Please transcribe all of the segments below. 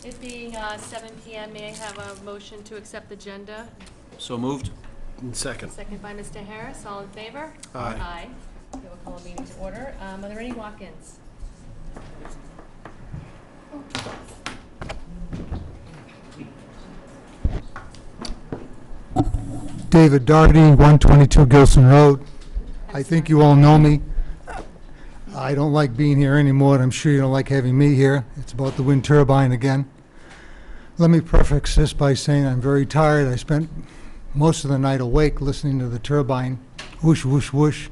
It being 7 PM, may I have a motion to accept the agenda? So moved. Second. Second by Mr. Harris, all in favor? Aye. Aye. Okay, we'll call a meeting to order. Are there any walk-ins? David Doherty, 122 Gilson Road. I think you all know me. I don't like being here anymore, and I'm sure you don't like having me here. It's about the wind turbine again. Let me preface this by saying I'm very tired. I spent most of the night awake listening to the turbine. Whoosh, whoosh, whoosh.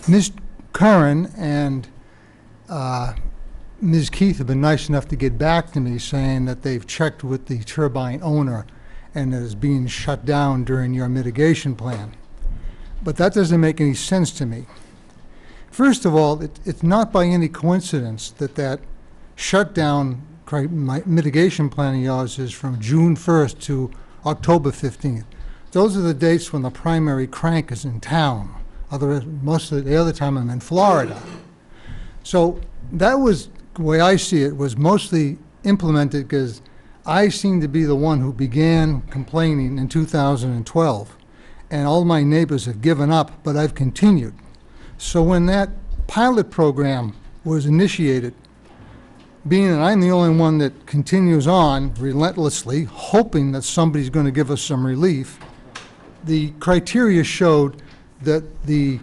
Ms. Curran and Ms. Keith have been nice enough to get back to me saying that they've checked with the turbine owner and it is being shut down during your mitigation plan. But that doesn't make any sense to me. First of all, it's not by any coincidence that that shutdown mitigation plan of yours is from June 1st to October 15th. Those are the dates when the primary crank is in town. Most of the other time I'm in Florida. So that was, the way I see it, was mostly implemented because I seem to be the one who began complaining in 2012. And all my neighbors have given up, but I've continued. So when that pilot program was initiated, being that I'm the only one that continues on relentlessly, hoping that somebody's going to give us some relief, the criteria showed that the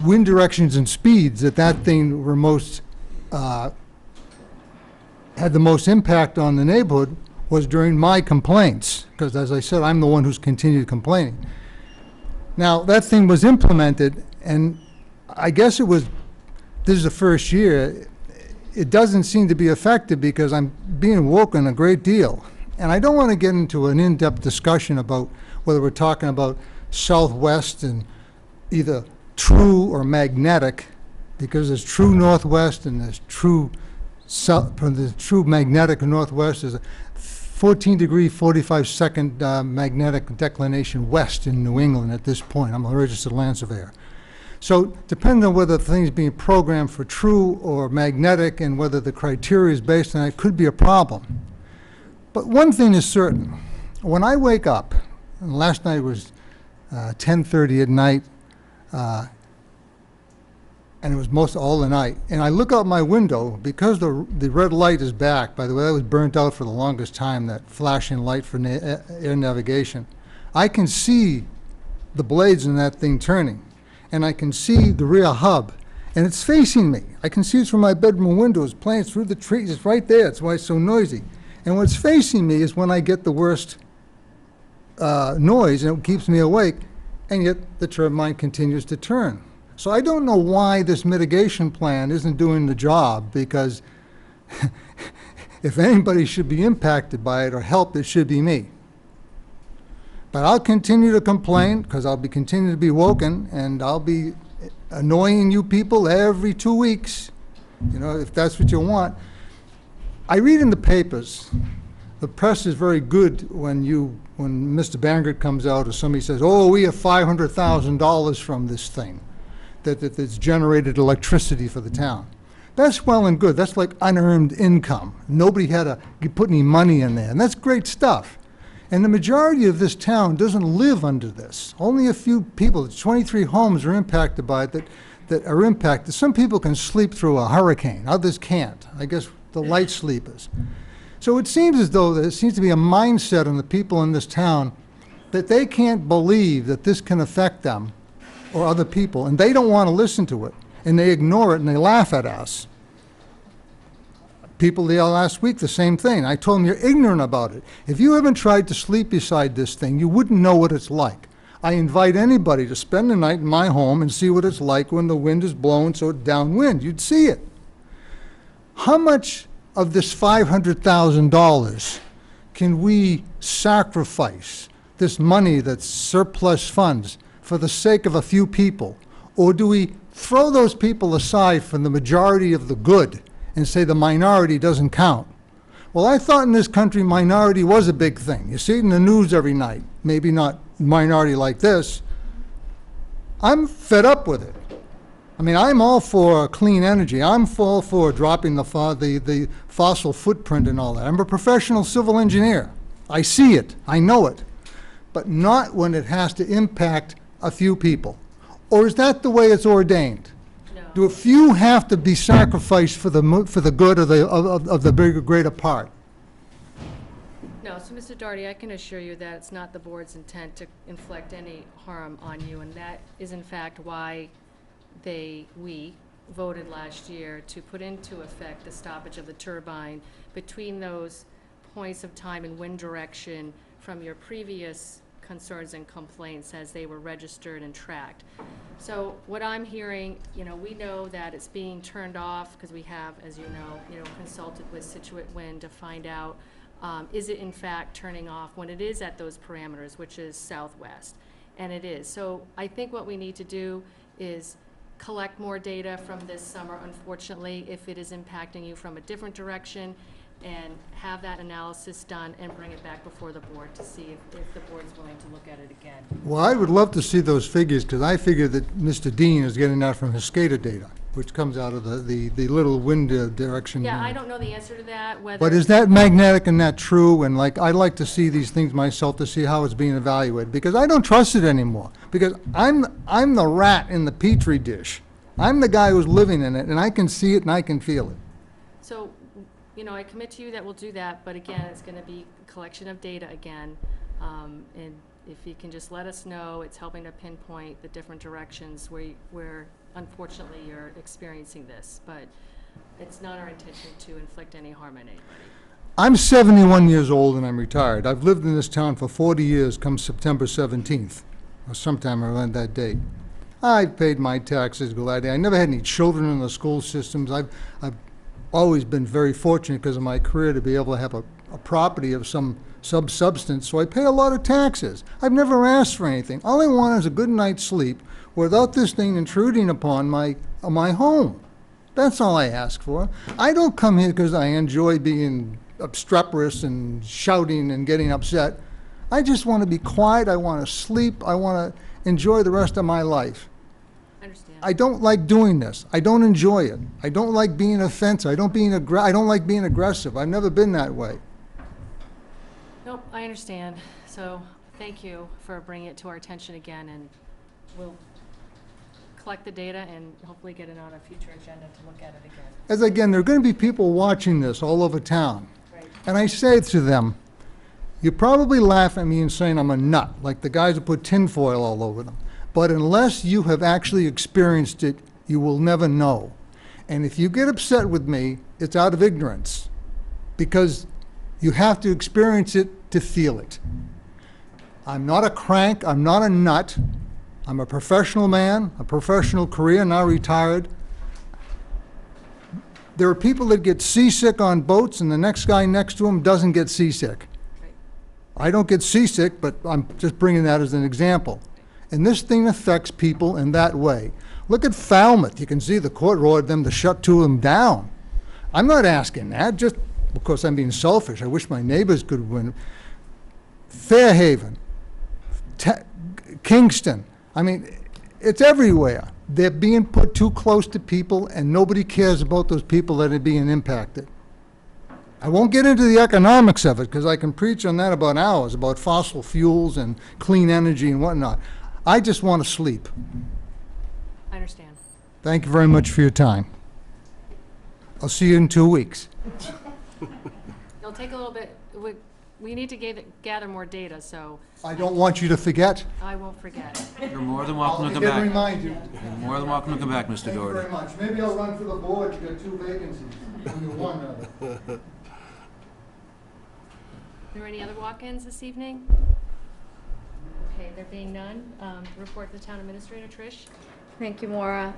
wind directions and speeds that thing were most, had the most impact on the neighborhood was during my complaints, because as I said, I'm the one who's continued complaining. Now, that thing was implemented, and I guess this is the first year, it doesn't seem to be effective because I'm being woken a great deal. And I don't want to get into an in-depth discussion about whether we're talking about southwest and either true or magnetic, because there's true northwest and there's true south. From the true magnetic northwest is a 14-degree, 45-second magnetic declination west in New England at this point. I'm a registered land surveyor. So depending on whether the thing's being programmed for true or magnetic and whether the criteria is based on it, could be a problem. But one thing is certain. When I wake up, and last night was 10:30 at night, and it was most all the night, and I look out my window, because the red light is back. By the way, that was burnt out for the longest time, that flashing light for air navigation. I can see the blades in that thing turning, and I can see the rear hub, and it's facing me. I can see it from my bedroom windows, playing through the trees. It's right there. That's why it's so noisy. And what's facing me is when I get the worst noise, and it keeps me awake, and yet the turbine continues to turn. So I don't know why this mitigation plan isn't doing the job, because if anybody should be impacted by it or helped, it should be me. But I'll continue to complain because I'll be continuing to be woken, and I'll be annoying you people every 2 weeks, you know, if that's what you want. I read in the papers, the press is very good when Mr. Bangert comes out or somebody says, oh, we have $500,000 from this thing that's generated electricity for the town. That's well and good. That's like unearned income. Nobody had to put any money in there, and that's great stuff. And the majority of this town doesn't live under this. Only a few people, 23 homes are impacted by it that are impacted. Some people can sleep through a hurricane, others can't. I guess the light sleepers. So it seems as though there seems to be a mindset on the people in this town that they can't believe that this can affect them or other people, and they don't want to listen to it, and they ignore it, and they laugh at us. People there last week, the same thing. I told them, you're ignorant about it. If you haven't tried to sleep beside this thing, you wouldn't know what it's like. I invite anybody to spend the night in my home and see what it's like when the wind is blowing so downwind. You'd see it. How much of this $500,000 can we sacrifice, this money that's surplus funds, for the sake of a few people? Or do we throw those people aside from the majority of the good and say the minority doesn't count? Well, I thought in this country minority was a big thing. You see it in the news every night. Maybe not minority like this. I'm fed up with it. I mean, I'm all for clean energy. I'm all for dropping the fossil footprint and all that. I'm a professional civil engineer. I see it. I know it. But not when it has to impact a few people. Or is that the way it's ordained? No. Do a few have to be sacrificed for the good of the bigger, greater part? No, so Mr. Doherty, I can assure you that it's not the board's intent to inflict any harm on you, and that is in fact why we voted last year to put into effect the stoppage of the turbine between those points of time and wind direction from your previous concerns and complaints as they were registered and tracked. So what I'm hearing, we know that it's being turned off because we have, as you know, consulted with Scituate Wind to find out, is it in fact turning off when it is at those parameters, which is southwest, and it is. So I think what we need to do is collect more data from this summer, unfortunately, if it is impacting you from a different direction, and have that analysis done and bring it back before the board to see if the board's willing to look at it again. Well, I would love to see those figures, because I figure that Mr. Dean is getting that from his SCADA data, which comes out of the little wind direction. Yeah, I don't know the answer to that, whether... But is that magnetic and that true? And like, I'd like to see these things myself to see how it's being evaluated, because I don't trust it anymore. Because I'm the rat in the petri dish. I'm the guy who's living in it, and I can see it and I can feel it. So, I commit to you that we'll do that, but again, it's going to be a collection of data again. And if you can just let us know, it's helping to pinpoint the different directions where unfortunately you're experiencing this. But it's not our intention to inflict any harm on anybody. I'm 71 years old and I'm retired. I've lived in this town for 40 years come September 17th, or sometime around that date. I've paid my taxes gladly. I never had any children in the school systems. I've always been very fortunate because of my career to be able to have a property of some substance, so I pay a lot of taxes. I've never asked for anything. All I want is a good night's sleep without this thing intruding upon my home. That's all I ask for. I don't come here because I enjoy being obstreperous and shouting and getting upset. I just want to be quiet. I want to sleep. I want to enjoy the rest of my life. I don't like doing this. I don't enjoy it. I don't like being offensive. I don't like being aggressive. I've never been that way. Nope, I understand. So thank you for bringing it to our attention again, and we'll collect the data and hopefully get it on a future agenda to look at it again. As again, there are going to be people watching this all over town. Right. And I say to them, you probably laugh at me and saying I'm a nut, like the guys who put tinfoil all over them. But unless you have actually experienced it, you will never know. And if you get upset with me, it's out of ignorance, because you have to experience it to feel it. I'm not a crank, I'm not a nut. I'm a professional man, a professional career, now retired. There are people that get seasick on boats and the next guy next to them doesn't get seasick. Right. I don't get seasick, but I'm just bringing that as an example. And this thing affects people in that way. Look at Falmouth. You can see the court ordered them to shut two of them down. I'm not asking that, just because I'm being selfish. I wish my neighbors could win. Fairhaven, Kingston. I mean, it's everywhere. They're being put too close to people, and nobody cares about those people that are being impacted. I won't get into the economics of it, because I can preach on that about hours, about fossil fuels and clean energy and whatnot. I just want to sleep. I understand. Thank you very much for your time. I'll see you in 2 weeks. It'll take a little bit. We need to gather more data, so I don't want you to forget. I won't forget. You're more than welcome I'll to come again back. remind you. You're more than welcome to come back, Mr. Thank you Doherty. very much. Maybe I'll run for the board. You got 2 vacancies. Only one, rather. Are there any other walk-ins this evening? Okay, there being none, report to the town administrator, Trish. Thank you, Maura.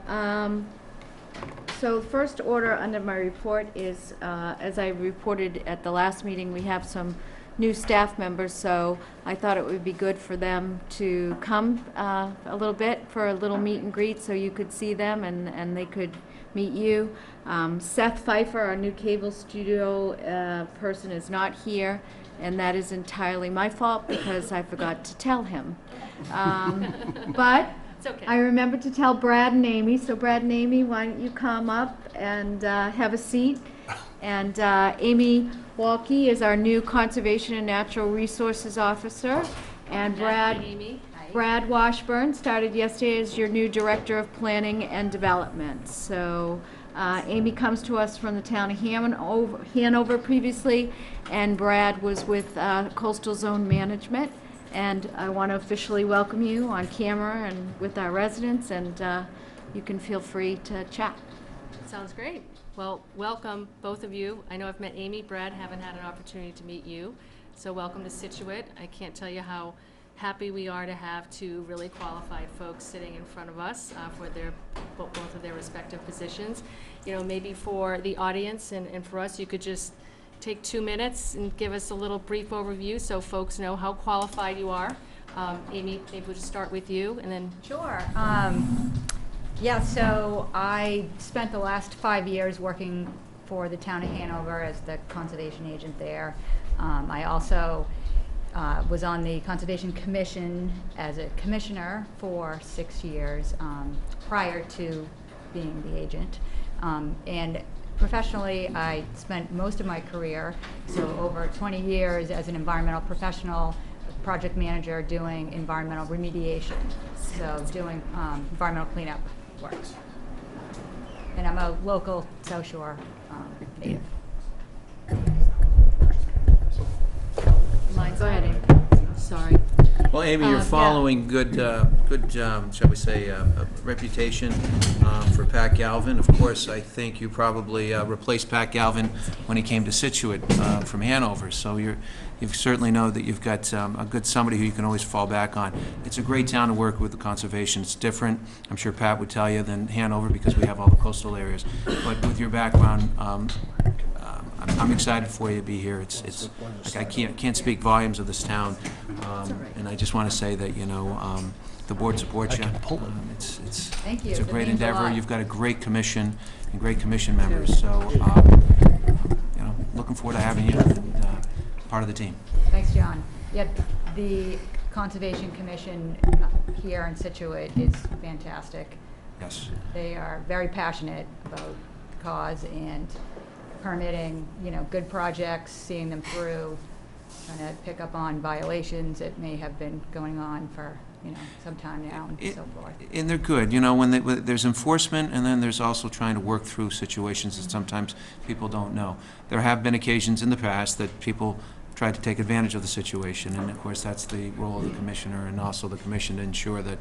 So first order under my report is, as I reported at the last meeting, we have some new staff members, so I thought it would be good for them to come a little bit for a little meet and greet so you could see them and they could meet you. Seth Pfeiffer, our new cable studio person, is not here, and that is entirely my fault because I forgot to tell him. But It's okay. I remembered to tell Brad and Amy, so Brad and Amy, why don't you come up and have a seat? And Amy Walke is our new Conservation and Natural Resources Officer. And Amy. Brad Washburn started yesterday as your new Director of Planning and Development. So Amy comes to us from the town of Hanover previously, and Brad was with Coastal Zone Management. And I want to officially welcome you on camera and with our residents, and you can feel free to chat. Sounds great. Well, welcome, both of you. I know I've met Amy. Brad, haven't had an opportunity to meet you. So welcome to Scituate. I can't tell you how happy we are to have two really qualified folks sitting in front of us for both of their respective positions. You know, maybe for the audience and for us, you could just take 2 minutes and give us a little brief overview so folks know how qualified you are. Amy, maybe we'll just start with you and then. Sure. Yeah, so I spent the last 5 years working for the town of Hanover as the conservation agent there. I also was on the Conservation Commission as a commissioner for 6 years prior to being the agent. And professionally, I spent most of my career, so over 20 years, as an environmental professional, project manager doing environmental remediation, so doing environmental cleanup work. And I'm a local South Shore native. Go ahead, Amy. Sorry. Well, Amy, you're Yeah. following good, shall we say, reputation for Pat Galvin. Of course, I think you probably replaced Pat Galvin when he came to Scituate from Hanover. So you certainly know that you've got a good somebody who you can always fall back on. It's a great town to work with the conservation. It's different, I'm sure Pat would tell you, than Hanover because we have all the coastal areas. But with your background, I'm excited for you to be here. It's like I can't speak volumes of this town, and I just want to say that the board supports you. It's Thank you. it's a That great means a endeavor. lot. You've got a great commission and great commission members. So looking forward to having you part of the team. Thanks, John. Yeah, the Conservation Commission here in Scituate is fantastic. Yes. They are very passionate about the cause and permitting, good projects, seeing them through, trying to pick up on violations that may have been going on for, some time now and so forth. And they're good, when there's enforcement, and then there's also trying to work through situations that sometimes people don't know. There have been occasions in the past that people tried to take advantage of the situation, and of course that's the role of the commissioner and also the commission to ensure that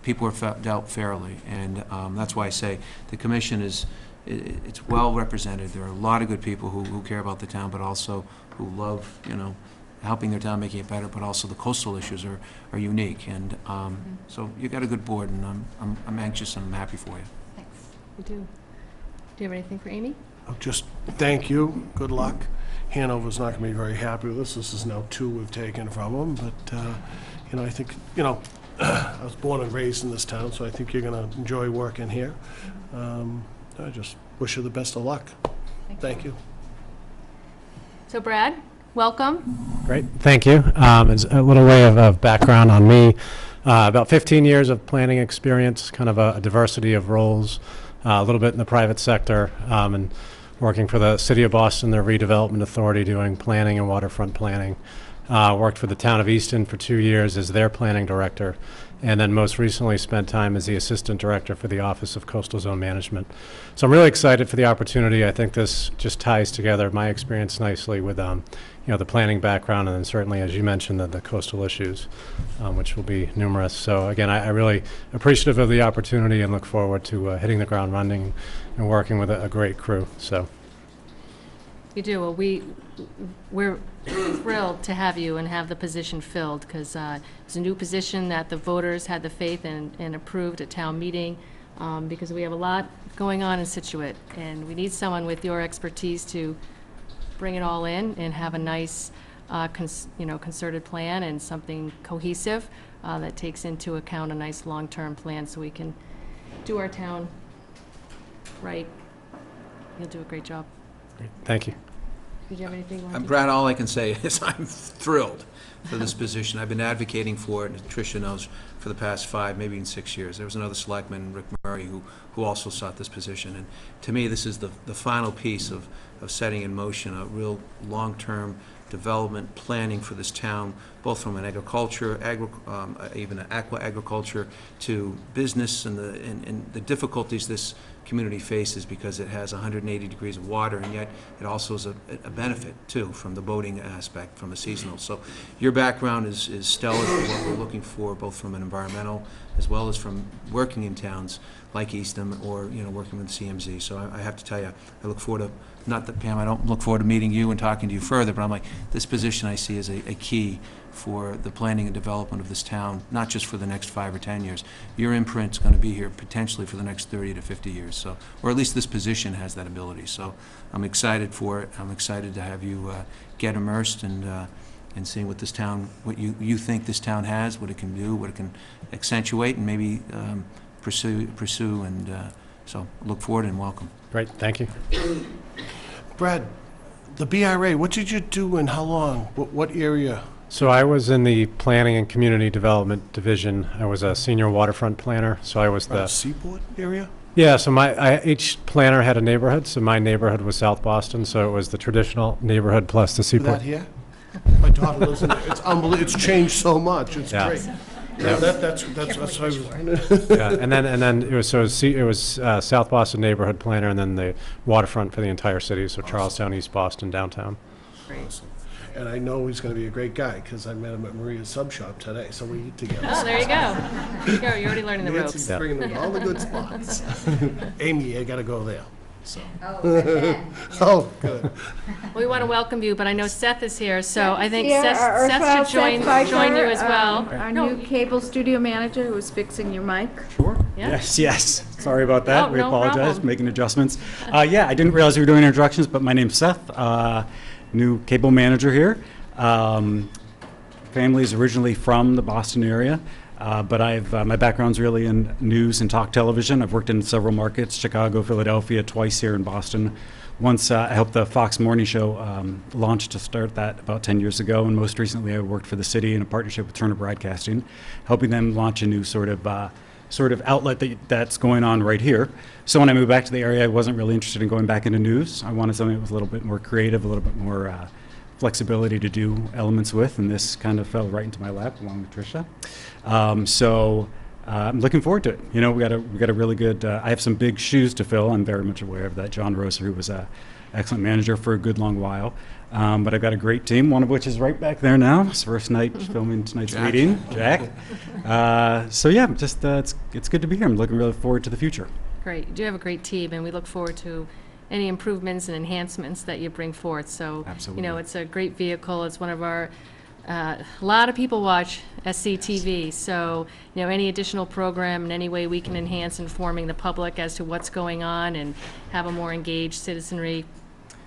people are dealt fairly. And that's why I say the commission it's well represented. There are a lot of good people who care about the town, but also who love, helping their town, making it better, but also the coastal issues are unique. And so you got a good board, and I'm anxious and I'm happy for you. Thanks. You do. Do you have anything for Amy? Just thank you. Good luck. Hanover's not going to be very happy with this. This is now 2 we've taken from them. But, I think, I was born and raised in this town, so I think you're going to enjoy working here. I just wish you the best of luck. Thank you. So Brad, welcome. Great, thank you. It's a little way of background on me. About 15 years of planning experience, kind of a diversity of roles, a little bit in the private sector, and working for the City of Boston, their redevelopment authority, doing planning and waterfront planning. Worked for the town of Easton for 2 years as their planning director, and then most recently spent time as the assistant director for the Office of Coastal Zone Management. So I'm really excited for the opportunity. I think this just ties together my experience nicely with the planning background, and then certainly, as you mentioned, the coastal issues, which will be numerous. So again, I really appreciative of the opportunity and look forward to hitting the ground running and working with a great crew. So. You do. Well, we're thrilled to have you and have the position filled, because it's a new position that the voters had the faith and approved at town meeting, because we have a lot going on in Scituate, and we need someone with your expertise to bring it all in and have a nice, concerted plan and something cohesive that takes into account a nice long-term plan so we can do our town right. You'll do a great job. Great. Thank you. Did you have anything you wanted to? Brad, all I can say is I'm thrilled for this position. I've been advocating for it, and Tricia knows, for the past 5, maybe even 6 years. There was another selectman, Rick Murray, who also sought this position. And to me, this is the final piece of setting in motion a real long-term development planning for this town, both from an agriculture, even an aqua agriculture, to business and the difficulties this community faces because it has 180 degrees of water, and yet it also is a benefit too from the boating aspect, from a seasonal. So your background is stellar for what we're looking for, both from an environmental as well as from working in towns like Eastham or working with CMZ. So I have to tell you, I look forward to, not that Pam, I don't look forward to meeting you and talking to you further, but I'm like, this position I see as a key for the planning and development of this town, not just for the next 5 or 10 years. Your imprint's going to be here potentially for the next 30 to 50 years, so, or at least this position has that ability. So I'm excited for it. I'm excited to have you get immersed and seeing what this town, what you think this town has, what it can do, what it can accentuate, and maybe pursue. And so look forward and welcome. Great, thank you. Brad, the BRA, what did you do and how long? What area? So I was in the Planning and Community Development Division. I was a senior waterfront planner, so I was the... Seaport area? Yeah, so each planner had a neighborhood, so my neighborhood was South Boston, so it was the traditional neighborhood plus the seaport. That here? My daughter lives in there. It's unbelievable. It's changed so much. It's Yeah. great. Yeah, that's what I was. Yeah, and then it was South Boston neighborhood planner, and then the waterfront for the entire city, so Charlestown, East Boston, downtown. Awesome. And I know he's going to be a great guy because I met him at Maria's Sub Shop today, so we eat together. Oh, there you go. There you go, you're already learning the Nancy's ropes. bringing them to all the good spots. Amy, I got to go there. So. Oh, Good. We want to welcome you, but I know Seth is here, so I think Here, our Seth erstwhile should join Pfeiffer, you as well. Our No, new cable studio manager who's fixing your mic. Sure. Yeah. Yes. Sorry about that. Oh, We no apologize, problem. making adjustments. Yeah, I didn't realize we were doing introductions, but my name's Seth, new cable manager here. Family is originally from the Boston area, but my background's really in news and talk television. I've worked in several markets, Chicago, Philadelphia, twice here in Boston. Once I helped the Fox Morning Show launch to start that about 10 years ago, and most recently I worked for the city in a partnership with Turner Broadcasting, helping them launch a new sort of outlet that's going on right here. So when I moved back to the area, I wasn't really interested in going back into news. I wanted something that was a little bit more creative, a little bit more flexibility to do elements with, and this kind of fell right into my lap along with Tricia. So I'm looking forward to it. We got a really good. I have some big shoes to fill. I'm very much aware of that. John Roser, who was an excellent manager for a good long while, but I've got a great team. One of which is right back there now. His first night filming tonight's Jack. meeting, Jack. So yeah, just it's good to be here. I'm looking really forward to the future. Great, you do have a great team, and we look forward to any improvements and enhancements that you bring forth. So, Absolutely. it's a great vehicle. It's one of our, a lot of people watch SCTV, so, any additional program in any way we can enhance informing the public as to what's going on and have a more engaged citizenry.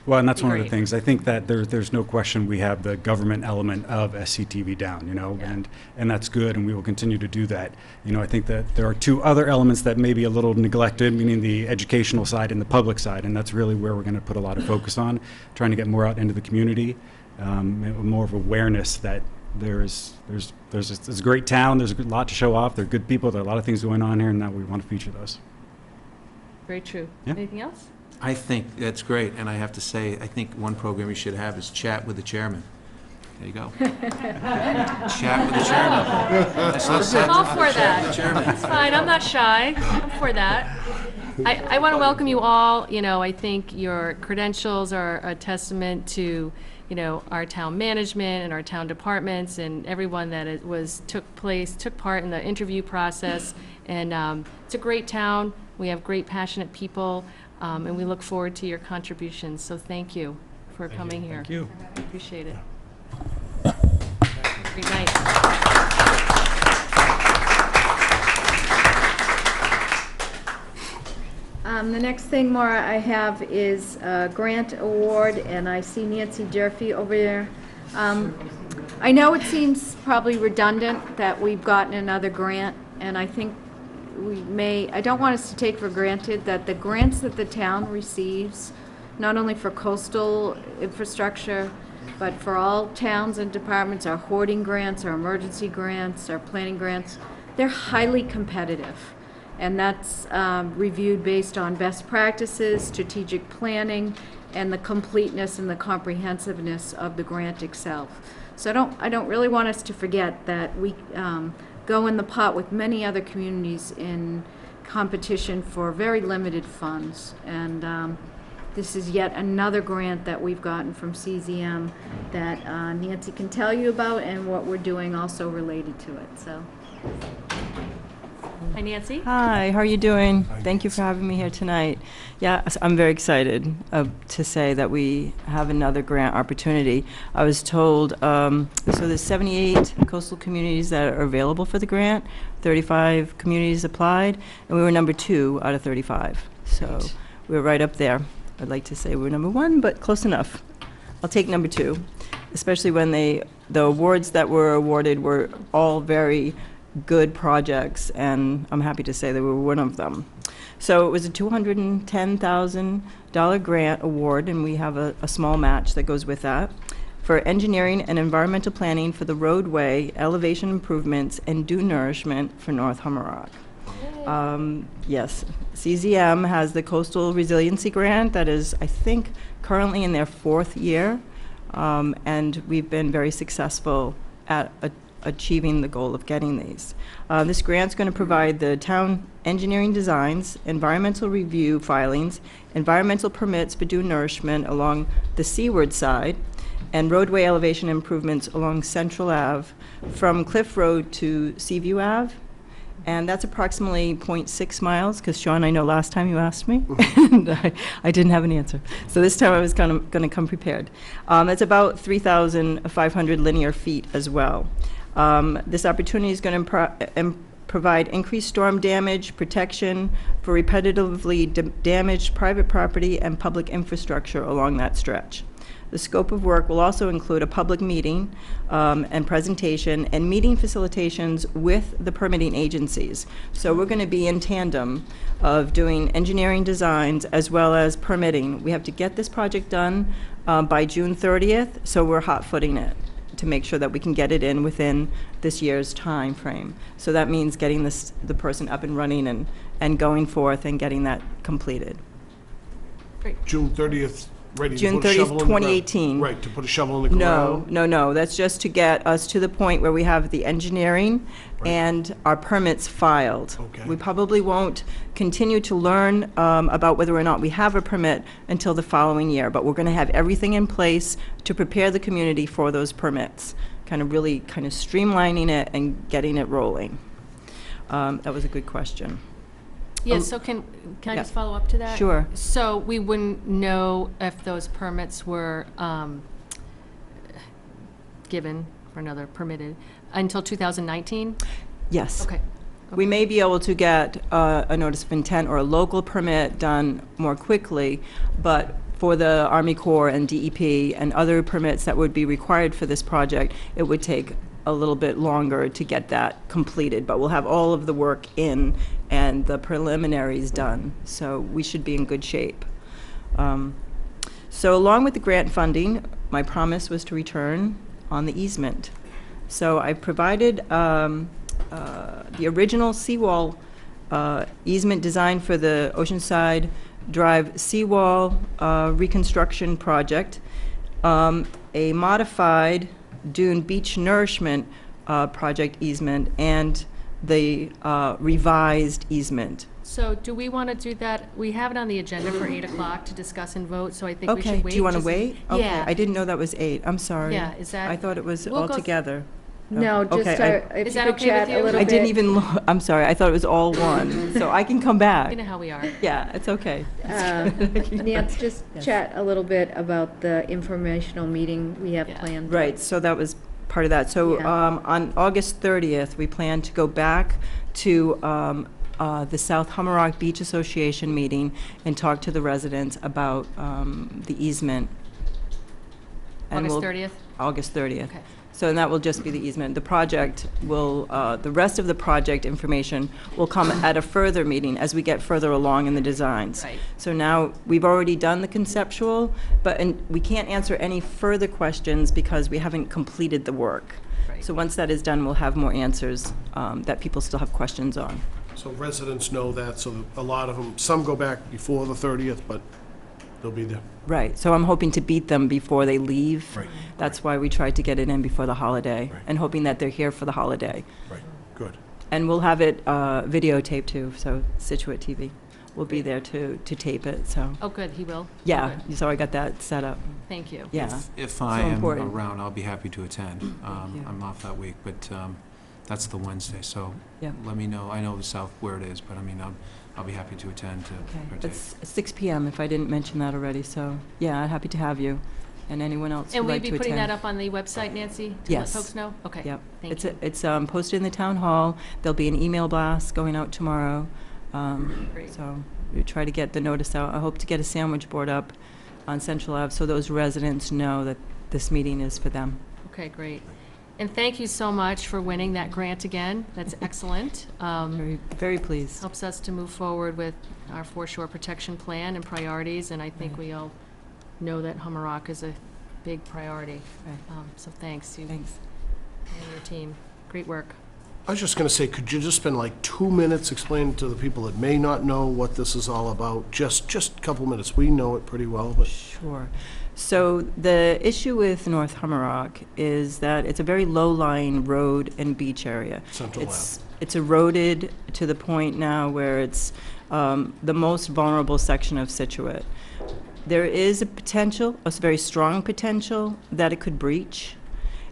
Well, and that's one of the Great. things. I think that there's no question we have the government element of SCTV down, Yeah. and that's good, and we will continue to do that. I think that there are two other elements that may be a little neglected, meaning the educational side and the public side, and that's really where we're going to put a lot of focus on, trying to get more out into the community, more of awareness that it's a great town, there's a lot to show off, there are good people, there are a lot of things going on here, and now we want to feature those. Very true. Yeah. Anything else? I think that's great, and I have to say, I think one program you should have is Chat with the Chairman. There you go. Chat with the Chairman. I saw Seth. I'm all for Chat with that. the Chairman. It's fine, I'm not shy. I'm for that. I want to welcome you all. I think your credentials are a testament to, our town management and our town departments and everyone that took part in the interview process. And it's a great town. We have great, passionate people, and we look forward to your contributions. So thank you for coming here. Thank you. Appreciate it. Great night. The next thing, Maura, I have is a grant award, and I see Nancy Durfee over there. I know it seems probably redundant that we've gotten another grant, and I think I don't want us to take for granted that the grants that the town receives not only for coastal infrastructure, but for all towns and departments, our hoarding grants, our emergency grants, our planning grants. They're highly competitive. And that's reviewed based on best practices, strategic planning, and the completeness and the comprehensiveness of the grant itself. So I don't really want us to forget that we go in the pot with many other communities in competition for very limited funds. And this is yet another grant that we've gotten from CZM that Nancy can tell you about, and what we're doing also related to it. So. Hi, Nancy. Hi, how are you doing? Thank you for having me here tonight. Yeah, I'm very excited to say that we have another grant opportunity. I was told, so there's 78 coastal communities that are available for the grant, 35 communities applied, and we were number 2 out of 35. So we were right up there. I'd like to say we were number 1, but close enough. I'll take number 2, especially when the awards that were awarded were all very good projects, and I'm happy to say that we were one of them. So it was a $210,000 grant award, and we have a small match that goes with that, for engineering and environmental planning for the roadway, elevation improvements, and dune nourishment for North Hummerock. Yes, CZM has the Coastal Resiliency Grant that is, I think, currently in their 4th year, and we've been very successful at achieving the goal of getting these. This grant's going to provide the town engineering designs, environmental review filings, environmental permits for dune nourishment along the seaward side, and roadway elevation improvements along Central Ave from Cliff Road to Seaview Ave. And that's approximately 0.6 miles, because Sean, I know last time you asked me, and I didn't have an answer. So this time I was going to come prepared. That's about 3,500 linear feet as well. This opportunity is going to provide increased storm damage protection for repetitively damaged private property and public infrastructure along that stretch. The scope of work will also include a public meeting and presentation and meeting facilitations with the permitting agencies. So we're going to be in tandem of doing engineering designs as well as permitting. We have to get this project done by June 30th, so we're hot-footing it to make sure that we can get it in within this year's time frame. So that means getting the person up and running and going forth and getting that completed. June 30th, ready to June put a 30th, shovel in the ground. 2018. Right, to put a shovel in the ground. No, that's just to get us to the point where we have the engineering and our permits filed. Okay. We probably won't continue to learn about whether or not we have a permit until the following year, but we're going to have everything in place to prepare the community for those permits, really streamlining it and getting it rolling. That was a good question. Yes, so can I yeah. just follow up to that? Sure. So we wouldn't know if those permits were given, or another permitted, until 2019? Yes. Okay. We may be able to get a notice of intent or a local permit done more quickly, but for the Army Corps and DEP and other permits that would be required for this project, it would take a little bit longer to get that completed, but we'll have all of the work in and the preliminaries done, so we should be in good shape. So along with the grant funding, my promise was to return on the easement. So I provided the original seawall easement design for the Oceanside Drive seawall reconstruction project, a modified dune beach nourishment project easement, and the revised easement. So do we want to do that? We have it on the agenda for 8 o'clock to discuss and vote, so I think we Okay, should wait. do you want to just- wait? Okay, Yeah. I didn't know that was 8, I'm sorry. Yeah, is that? I thought it was We'll all go th- together. No, Oh, just okay, if Is you that could okay with chat you? a little I bit. didn't even, I'm sorry, I thought it was all one, so I can come back. You know how we are. Yeah, it's okay. Nance, just Yes. chat a little bit about the informational meeting we have Yeah. planned. Right, so that was part of that. So Yeah. on August 30th, we plan to go back to the South Hummerock Beach Association meeting and talk to the residents about the easement. And August we'll- 30th? August 30th. Okay. So that will just be the easement. The project will, the rest of the project information will come at a further meeting as we get further along in the designs. Right. So now, we've already done the conceptual, and we can't answer any further questions because we haven't completed the work. Right. So once that is done, we'll have more answers that people still have questions on. So residents know that, so a lot of them, some go back before the 30th, but they'll be there. Right, so I'm hoping to beat them before they leave. Right. That's why we tried to get it in before the holiday, Right. and hoping that they're here for the holiday. Right, good. And we'll have it videotaped too, so Scituate TV will be there to tape it, so. Oh, good, he will? Yeah, Good. so I got that set up, Thank you. yeah. If I am important. around, I'll be happy to attend. you. I'm off that week, but that's the Wednesday, so Yeah. let me know. I know the South where it is, but I mean, I'll be happy to attend to Okay, partake. it's 6 PM if I didn't mention that already, so, yeah, I'm happy to have you, and anyone else And who'd will you like to be attend. putting that up on the website, Nancy? To let Yes. folks know? Okay. Yep. Thank you. It's posted in the town hall. There'll be an email blast going out tomorrow. Great. So we try to get the notice out. I hope to get a sandwich board up on Central Ave so those residents know that this meeting is for them. Okay, great. And thank you so much for winning that grant again. That's excellent. Very, very pleased. Helps us to move forward with our foreshore protection plan and priorities, and I think we all know that Hummerock is a big priority. Right. So thanks, you Thanks. and your team. Great work. I was just going to say, could you just spend like 2 minutes explaining to the people that may not know what this is all about? Just a couple minutes. We know it pretty well, but Sure. So the issue with North Hummerock is that it's a very low-lying road and beach area. Central It's eroded to the point now where it's the most vulnerable section of Scituate. There is a potential, a very strong potential, that it could breach.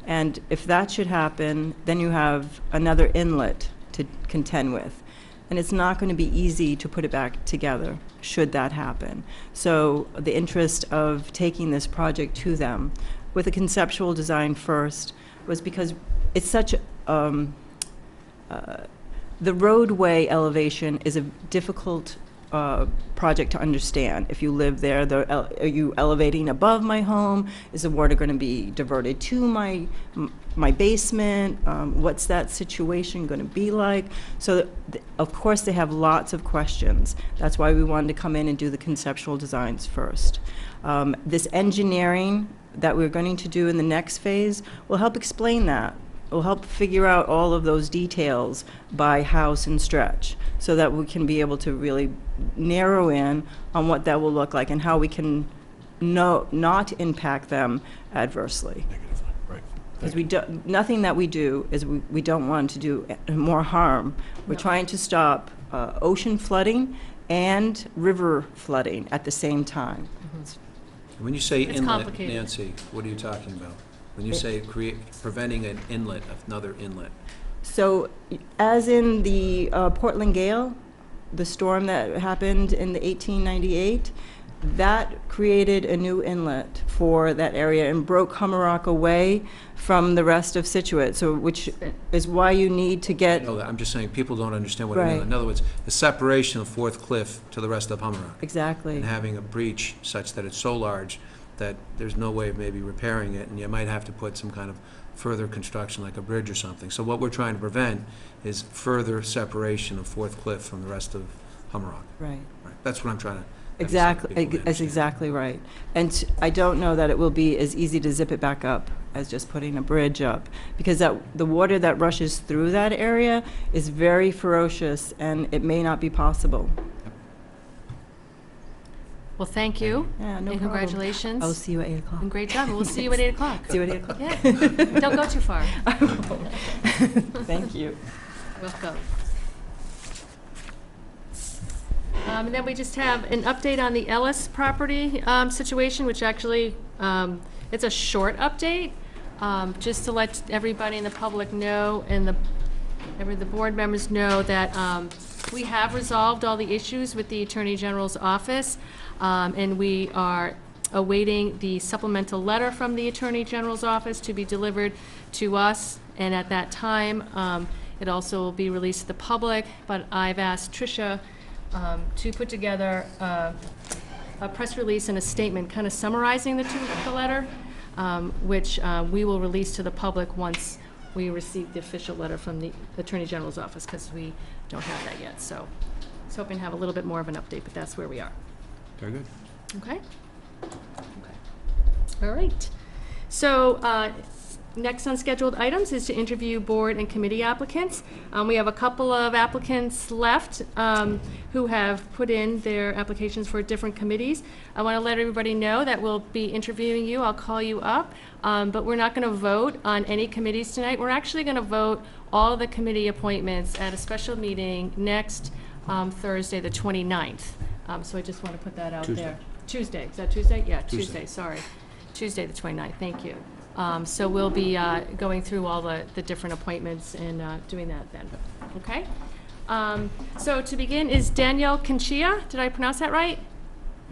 And if that should happen, then you have another inlet to contend with. And it's not going to be easy to put it back together, should that happen. So the interest of taking this project to them with a conceptual design first was because it's such, the roadway elevation is a difficult project to understand. If you live there, are you elevating above my home? Is the water going to be diverted to my basement? What's that situation going to be like? So, of course, they have lots of questions. That's why we wanted to come in and do the conceptual designs first. This engineering that we're going to do in the next phase will help explain that. Will help figure out all of those details by house and stretch, so that we can be able to really narrow in on what that will look like and how we can not impact them adversely. negatively, right. Because nothing that we do is we don't want to do more harm. We're No. trying to stop ocean flooding and river flooding at the same time. When you say It's inlet, complicated. Nancy, what are you talking about? When you say preventing an inlet, another inlet? So, as in the Portland Gale, the storm that happened in the 1898, that created a new inlet for that area and broke Hummerock away from the rest of Scituate, so which is why you need to I get, know that, I'm just saying, people don't understand what an Right. inlet. In other words, the separation of Fourth Cliff to the rest of Hummerock. exactly, And having a breach such that it's so large that there's no way of maybe repairing it, and you might have to put some kind of further construction, like a bridge or something. So what we're trying to prevent is further separation of Fourth Cliff from the rest of Hummerock. right. Right. That's what I'm trying to. Exactly, people to that's understand. exactly right. And I don't know that it will be as easy to zip it back up as just putting a bridge up, because the water that rushes through that area is very ferocious, and it may not be possible. Well, thank you. Yeah, no And problem. congratulations. I'll see you at 8 o'clock. And great job. And we'll see you at 8 o'clock. See you at 8 o'clock. Yeah. Don't go too far. Thank you. Welcome. And then we just have an update on the Ellis property situation, which actually, it's a short update, just to let everybody in the public know and the board members know that we have resolved all the issues with the Attorney General's office, and we are awaiting the supplemental letter from the Attorney General's office to be delivered to us, and at that time, it also will be released to the public, but I've asked Tricia to put together a press release and a statement kind of summarizing the letter. which we will release to the public once we receive the official letter from the Attorney General's office, because we don't have that yet. So I was hoping to have a little bit more of an update, but that's where we are. Very good. Okay? Okay. All right. So next on scheduled items is to interview board and committee applicants. We have a couple of applicants left who have put in their applications for different committees. I want to let everybody know that we'll be interviewing you. I'll call you up, but we're not going to vote on any committees tonight. We're actually going to vote all the committee appointments at a special meeting next Thursday, the 29th. So I just want to put that out there. Tuesday. Is that Tuesday? Yeah, Tuesday, sorry. Tuesday, the 29th, thank you. So we'll be going through all the different appointments and doing that then, okay? So to begin is Danielle Conchia. Did I pronounce that right?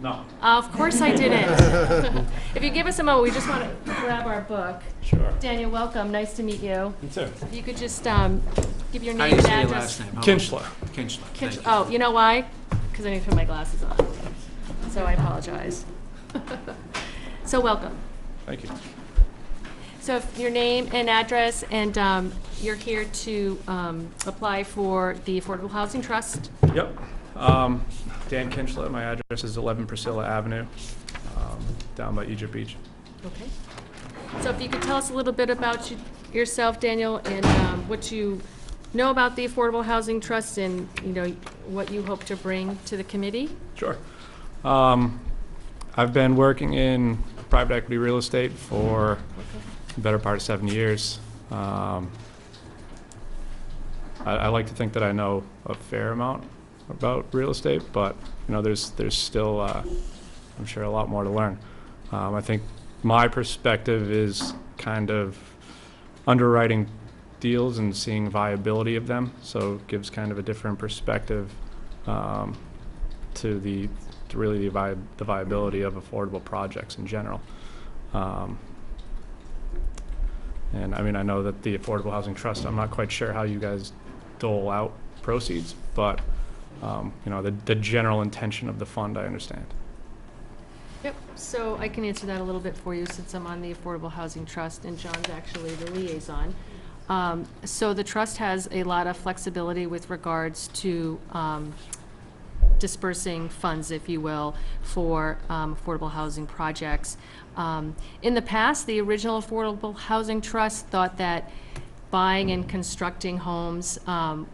No. Of course I didn't. If you give us a moment, we just want to grab our book. Sure. Daniel, welcome. Nice to meet you. You too. If you could just give your How name do you and say your address. last name? How- Kinchler. Kinchler. Kinch- Thank you. Oh, you know why? Because I need to put my glasses on. So I apologize. So welcome. Thank you. So if your name and address, and you're here to apply for the Affordable Housing Trust. Yep. Dan Kinchler. My address is 11 Priscilla Avenue, down by Egypt Beach. Okay. So if you could tell us a little bit about yourself, Daniel, and what you know about the Affordable Housing Trust, and what you hope to bring to the committee. Sure. I've been working in private equity real estate for the better part of 7 years. I like to think that I know a fair amount about real estate, but there's still I'm sure a lot more to learn. I think my perspective is kind of underwriting deals and seeing viability of them, so it gives kind of a different perspective to the viability of affordable projects in general. And I mean, I know that the Affordable Housing Trust, I'm not quite sure how you guys dole out proceeds, but the general intention of the fund, I understand. Yep, so I can answer that a little bit for you, since I'm on the Affordable Housing Trust and John's actually the liaison. So the trust has a lot of flexibility with regards to dispersing funds, if you will, for affordable housing projects. In the past, the original Affordable Housing Trust thought that buying and constructing homes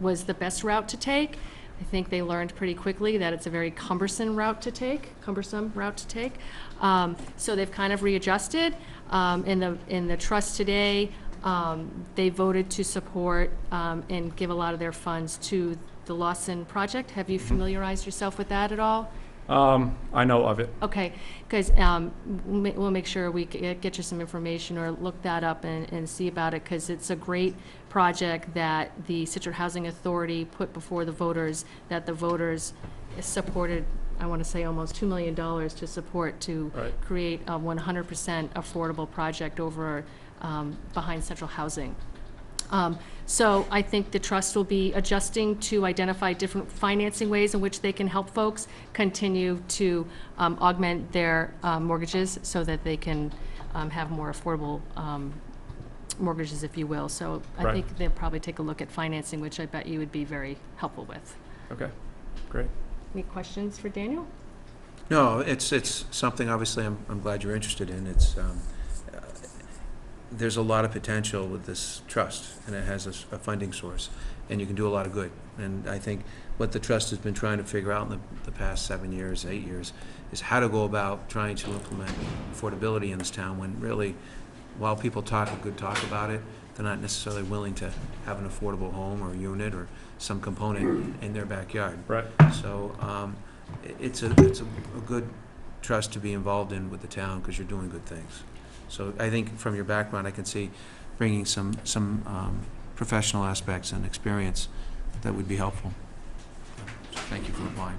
was the best route to take. I think they learned pretty quickly that it's a very cumbersome route to take. So they've kind of readjusted. In the trust today, they voted to support and give a lot of their funds to the Lawson project. Have you familiarized yourself with that at all? I know of it. Okay, because we'll make sure we get you some information or look that up and see about it, because it's a great project that the Scituate Housing Authority put before the voters, that the voters supported, I want to say almost $2 million to support to Right. create a 100% affordable project over behind central housing. So I think the trust will be adjusting to identify different financing ways in which they can help folks continue to augment their mortgages so that they can have more affordable mortgages, if you will. So I Right. think they'll probably take a look at financing, which I bet you would be very helpful with. Okay, great. Any questions for Daniel? No, it's something, obviously, I'm glad you're interested in. It's, there's a lot of potential with this trust, and it has a funding source, and you can do a lot of good. And I think what the trust has been trying to figure out in the past 7 years, 8 years, is how to go about trying to implement affordability in this town, when really, while people talk a good talk about it, they're not necessarily willing to have an affordable home or unit or some component in their backyard. Right. So it's a good trust to be involved in with the town, because you're doing good things. So I think from your background, I can see bringing some professional aspects and experience that would be helpful. So thank you for applying.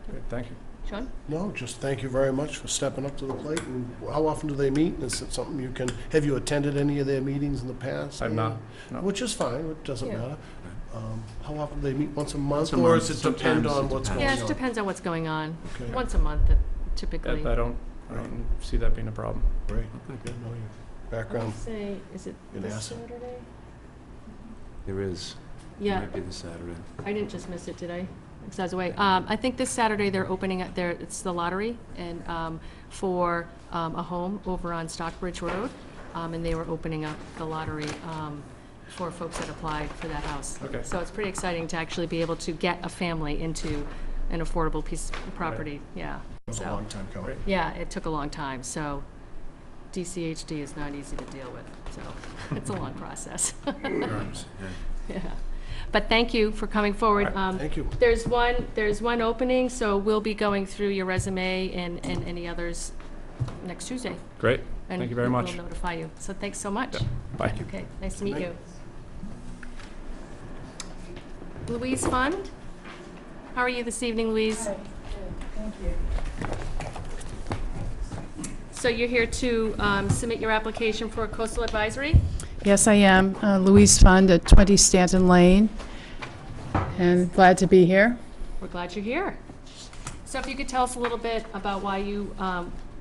Great, thank you. Sean? No, just thank you very much for stepping up to the plate. And how often do they meet? Is it something you can, have you attended any of their meetings in the past? I've not, no. Which is fine, it doesn't Yeah. matter. How often do they meet? Once a month? Once a Or month. does it depend Sometimes on it what's depends. going on? Yeah, it depends on what's going on. Okay. Once a month, typically. I don't I don't see that being a problem. Great. Good to know your I background. would say, is it In this Assam. Saturday? There is. Yeah, Might be this Saturday. I didn't just miss it, did I? Because I was away. I think this Saturday they're opening at their, it's the lottery, and for a home over on Stockbridge Road, and they were opening up the lottery for folks that applied for that house. Okay. So it's pretty exciting to actually be able to get a family into an affordable piece of property, yeah. It was a So, long time coming. Great. yeah, it took a long time, so DCHD is not easy to deal with, so it's a long process. Terms, yeah. Yeah. But thank you for coming forward. Thank you. There's one opening, so we'll be going through your resume and any others next Tuesday. Great. And Thank you very much. we'll notify you. So thanks so much. Bye. Okay, nice to meet you. Louise Fund? How are you this evening, Louise? Thank you. So you're here to submit your application for a coastal advisory? Yes, I am. Louise Fund at 20 Stanton Lane, and glad to be here. We're glad you're here. So if you could tell us a little bit about why you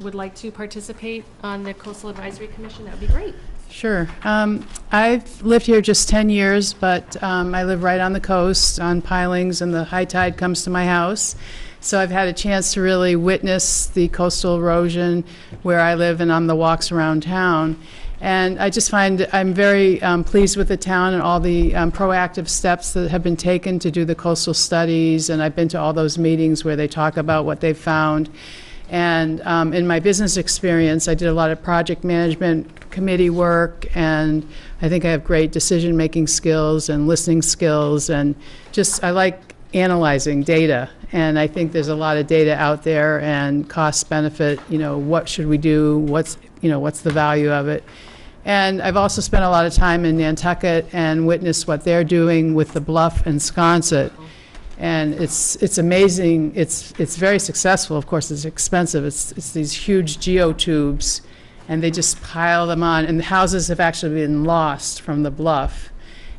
would like to participate on the Coastal Advisory Commission, that would be great. Sure. I've lived here just 10 years, but I live right on the coast, on pilings, and the high tide comes to my house. So I've had a chance to really witness the coastal erosion where I live and on the walks around town. And I just find I'm very pleased with the town and all the proactive steps that have been taken to do the coastal studies. And I've been to all those meetings where they talk about what they've found. And in my business experience, I did a lot of project management committee work, and I think I have great decision-making skills and listening skills, and just I like analyzing data. And I think there's a lot of data out there, and cost benefit, you know, what should we do, what's the value of it. And I've also spent a lot of time in Nantucket and witnessed what they're doing with the Bluff and Sconset. And it's amazing. It's very successful. Of course, it's expensive. It's these huge geotubes, and they just pile them on. And the houses have actually been lost from the Bluff.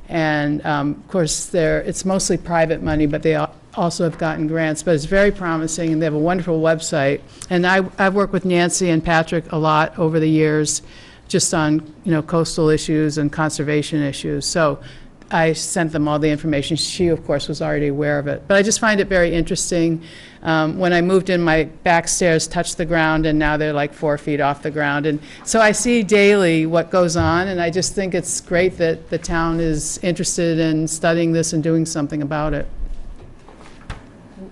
And of course, it's mostly private money, but they also have gotten grants. But it's very promising, and they have a wonderful website. And I've worked with Nancy and Patrick a lot over the years, just on coastal issues and conservation issues. So I sent them all the information. She, of course, was already aware of it. But I just find it very interesting. When I moved in, my back stairs touched the ground, and now they're like 4 feet off the ground. And so I see daily what goes on, and I just think it's great that the town is interested in studying this and doing something about it.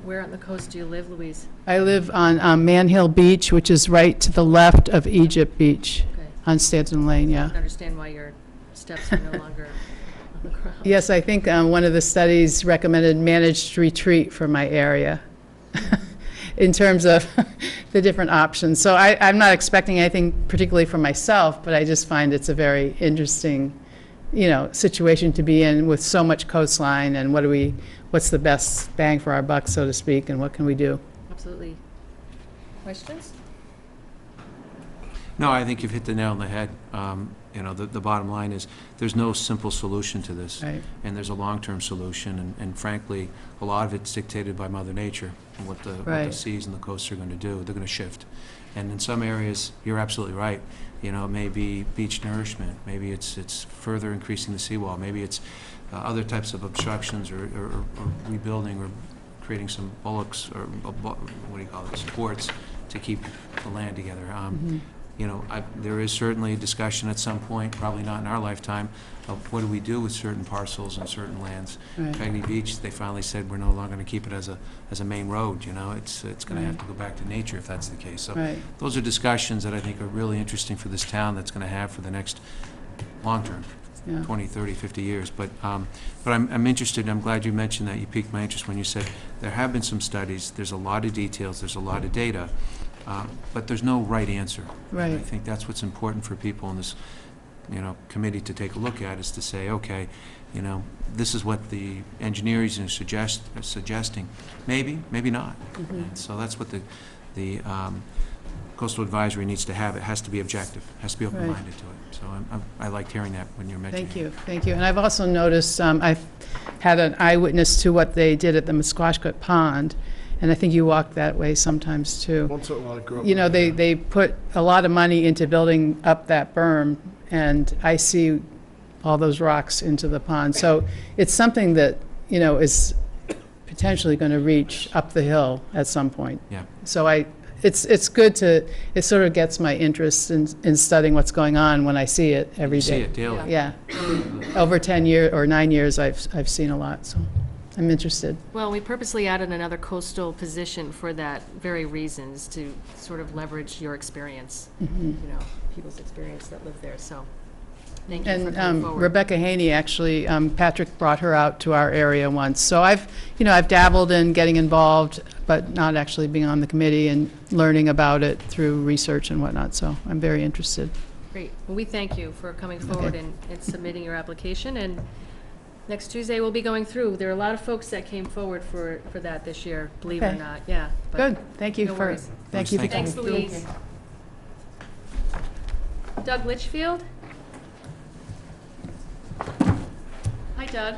Where on the coast do you live, Louise? I live on Man Hill Beach, which is right to the left of Egypt Beach, Okay. on Stanton Lane, I yeah. don't understand why your steps are no longer on the ground. Yes, I think one of the studies recommended managed retreat for my area in terms of the different options. So I'm not expecting anything particularly for myself, but I just find it's a very interesting, situation to be in with so much coastline, and what's the best bang for our buck, so to speak, and what can we do? Absolutely. Questions? No, I think you've hit the nail on the head. The bottom line is, there's no simple solution to this. Right. And there's a long-term solution, and frankly, a lot of it's dictated by Mother Nature, and what the Right. seas and the coasts are going to do. They're going to shift. And in some areas, you're absolutely right. It may be beach nourishment, maybe it's further increasing the seawall, maybe it's other types of obstructions, or rebuilding, or creating some bullocks, or supports to keep the land together. There is certainly a discussion at some point, probably not in our lifetime, of what do we do with certain parcels and certain lands. Right. Peggy Beach, they finally said, we're no longer going to keep it as a main road, it's going to have to go back to nature if that's the case. So Right. those are discussions that I think are really interesting for this town, that's going to have for the next long term, Yeah. 20, 30, 50 years. But I'm interested, I'm glad you mentioned that, you piqued my interest when you said there have been some studies, there's a lot of details, there's a lot of data, but there's no right answer. Right. And I think that's what's important for people in this, committee to take a look at, is to say, okay, this is what the engineers are suggesting. Maybe, maybe not. And so that's what the Coastal Advisory needs to have. It has to be objective, has to be open-minded to it. So I liked hearing that when you're mentioning it. Thank you, thank you. And I've also noticed, I've had an eyewitness to what they did at the Musquashcut Pond, and I think you walk that way sometimes too. Once in a while, I grew up. You know, there. they put a lot of money into building up that berm, and I see all those rocks into the pond. So it's something that, you know, is potentially going to reach up the hill at some point. Yeah. So it's good to, it sort of gets my interest in studying what's going on when I see it every You day. see it daily. Yeah. Over 10 years, or 9 years, I've seen a lot, so I'm interested. Well, we purposely added another coastal position for that very reasons, to sort of leverage your experience, you know, people's experience that live there, so thank you for coming And forward. Rebecca Haney, actually, Patrick brought her out to our area once. So I've dabbled in getting involved, but not actually being on the committee and learning about it through research and whatnot, so I'm very interested. Great. Well, we thank you for coming forward and submitting your application, and next Tuesday we'll be going through. There are a lot of folks that came forward for that this year, believe it or Okay. not, yeah. but Good, thank you no for, worries. thank you for coming. Thanks, Louise. Doug Litchfield? Hi, Doug.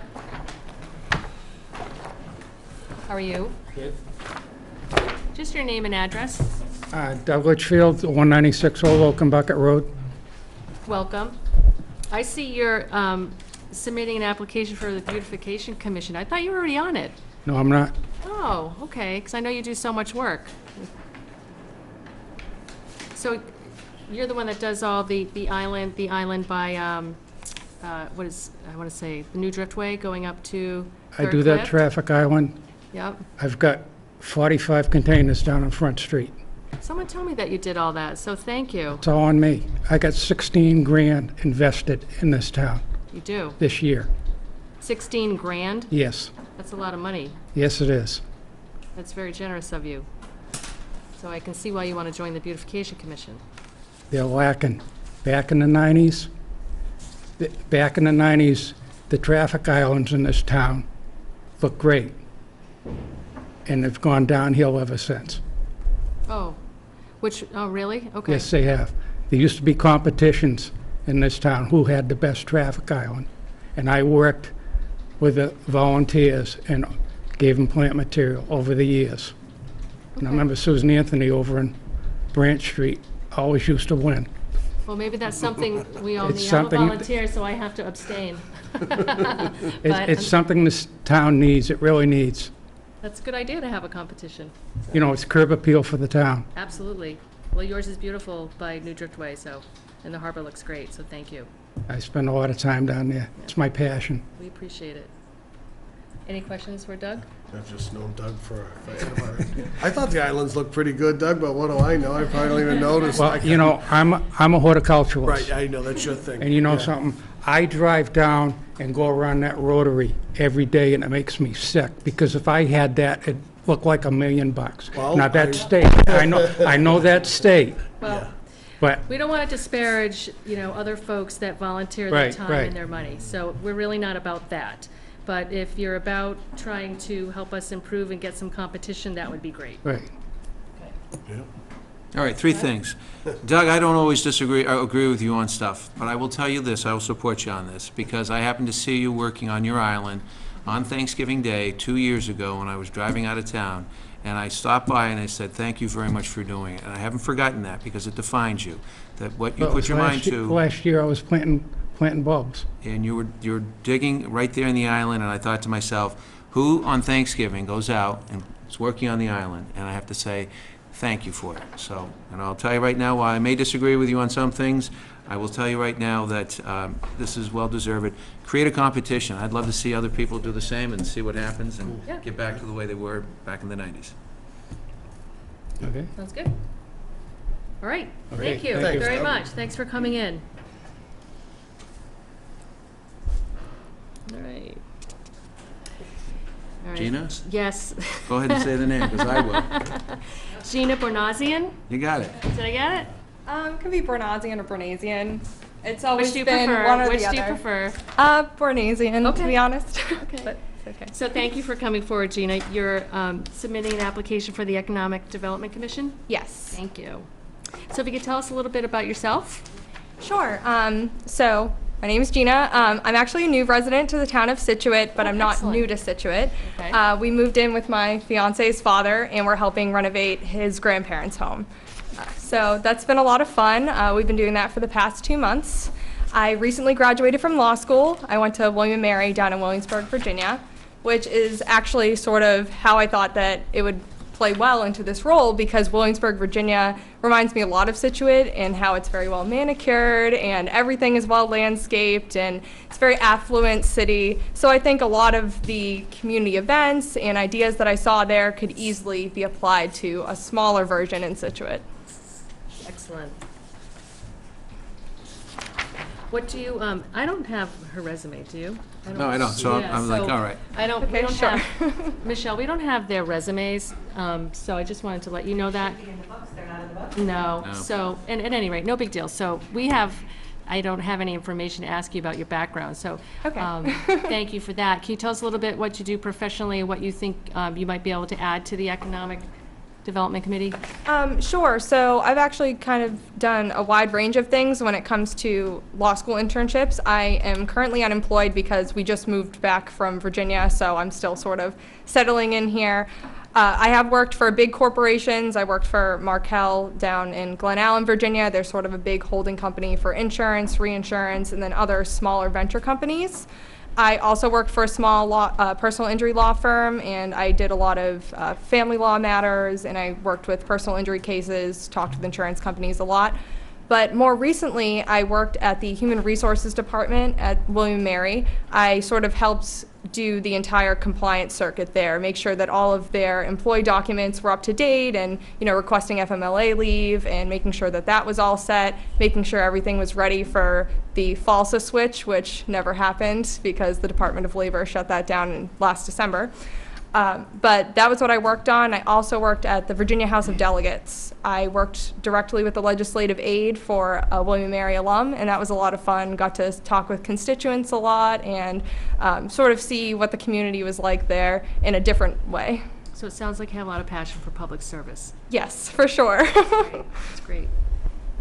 How are you? Good. Just your name and address. Doug Litchfield, 196 Old Oaken Bucket Road. Welcome. I see you're submitting an application for the Beautification Commission. I thought you were already on it. No, I'm not. Oh, okay, because I know you do so much work. So you're the one that does all the island by, what is, I want to say, the new Driftway going up to I Third do that Cliff? traffic island. Yep. I've got 45 containers down on Front Street. Someone told me that you did all that, so thank you. It's all on me. I got 16 grand invested in this town You do. this year. 16 grand? Yes, That's a lot of money. yes it is. That's very generous of you. So I can see why you want to join the Beautification Commission. They're lacking. Back in the 90s, the traffic islands in this town looked great. And they've gone downhill ever since. Oh, oh, really? Okay. Yes, they have. There used to be competitions in this town who had the best traffic island. And I worked with the volunteers and gave them plant material over the years. And I Okay. remember Susan Anthony over in Branch Street always used to win. Well, maybe that's something we all It's need. I'm a something- volunteer, so I have to abstain. But It's something this town needs, it really needs. that's a good idea to have a competition. You know, it's curb appeal for the town. Absolutely. Well, yours is beautiful by New Driftway, so, and the harbor looks great, so thank you. I spend a lot of time down there. It's my passion. We appreciate it. Any questions for Doug? I've just known Doug for forever. I thought the islands looked pretty good, Doug, but what do I know? I probably don't even notice. Well, you know, I'm a horticulturalist. Right, I know, that's your thing. And you know Yeah. something? I drive down and go around that rotary every day, and it makes me sick, because if I had that, it'd look like $1 million. Well, Now, that I- state, I know that state, Well, but we don't want to disparage, other folks that volunteer their Right, time right. and their money. So we're really not about that. But if you're about trying to help us improve and get some competition, that would be great. right. All right, three things. Doug, I don't always agree with you on stuff, but I will tell you this, I will support you on this, because I happened to see you working on your island on Thanksgiving Day 2 years ago when I was driving out of town, and I stopped by and I said, thank you very much for doing it. And I haven't forgotten that, because it defines you, that what you Well, put your mind to. Last year, I was planting bulbs. And you were digging right there in the island, and I thought to myself, who on Thanksgiving goes out and is working on the island? And I have to say, thank you for it. So, and I'll tell you right now, while I may disagree with you on some things, I will tell you right now that this is well-deserved. Create a competition. I'd love to see other people do the same and see what happens and Yeah. get back to the way they were back in the 90s. Okay. Sounds good. All right, Okay, thank you thank you. very much. Thanks for coming in. All right. All right. Gina, Yes. go ahead and say the name, because I will. Gina Bornazian, You got it. did I get it? Could be Bornazian or Bornasian. It's Which always do you been prefer? one or Which the do you other. prefer? Bornasian, to Okay. be honest. Okay. But it's okay. So thank you for coming forward, Gina. You're submitting an application for the Economic Development Commission? Yes. Thank you. So if you could tell us a little bit about yourself? Sure. So my name is Gina. I'm actually a new resident to the town of Scituate, but I'm not excellent. new to Scituate. Okay. We moved in with my fiance's father, and we're helping renovate his grandparents' home. So that's been a lot of fun. We've been doing that for the past 2 months. I recently graduated from law school. I went to William & Mary down in Williamsburg, Virginia, which is actually sort of how I thought that it would play well into this role, because Williamsburg, Virginia reminds me a lot of Scituate and how it's very well manicured and everything is well landscaped and it's a very affluent city. So I think a lot of the community events and ideas that I saw there could easily be applied to a smaller version in Scituate. Excellent. What do you, I don't have her resume, do you? No, I don't, so Yeah, I'm like, so all right. I don't, we Okay, don't sure. have, Michelle, we don't have their resumes, so I just wanted to let you know that. No, No. so, and at any rate, no big deal. So we have, I don't have any information to ask you about your background, so. Okay. Thank you for that. Can you tell us a little bit what you do professionally, what you think you might be able to add to the Economic Development Committee? Sure. So I've actually kind of done a wide range of things when it comes to law school internships. I am currently unemployed because we just moved back from Virginia, so I'm still sort of settling in here. I have worked for big corporations. I worked for Markel down in Glen Allen, Virginia. They're sort of a big holding company for insurance, reinsurance, and then other smaller venture companies. I also worked for a small personal injury law firm, and I did a lot of family law matters, and I worked with personal injury cases, talked with insurance companies a lot. But more recently, I worked at the Human Resources Department at William & Mary. I sort of helped do the entire compliance circuit there, make sure that all of their employee documents were up to date and, you know, requesting FMLA leave and making sure that that was all set, making sure everything was ready for the FALSA switch, which never happened because the Department of Labor shut that down in last December. But that was what I worked on. I also worked at the Virginia House of Delegates. I worked directly with the legislative aide for a William & Mary alum, and that was a lot of fun. Got to talk with constituents a lot and sort of see what the community was like there in a different way. So it sounds like you have a lot of passion for public service. Yes, for sure. That's great.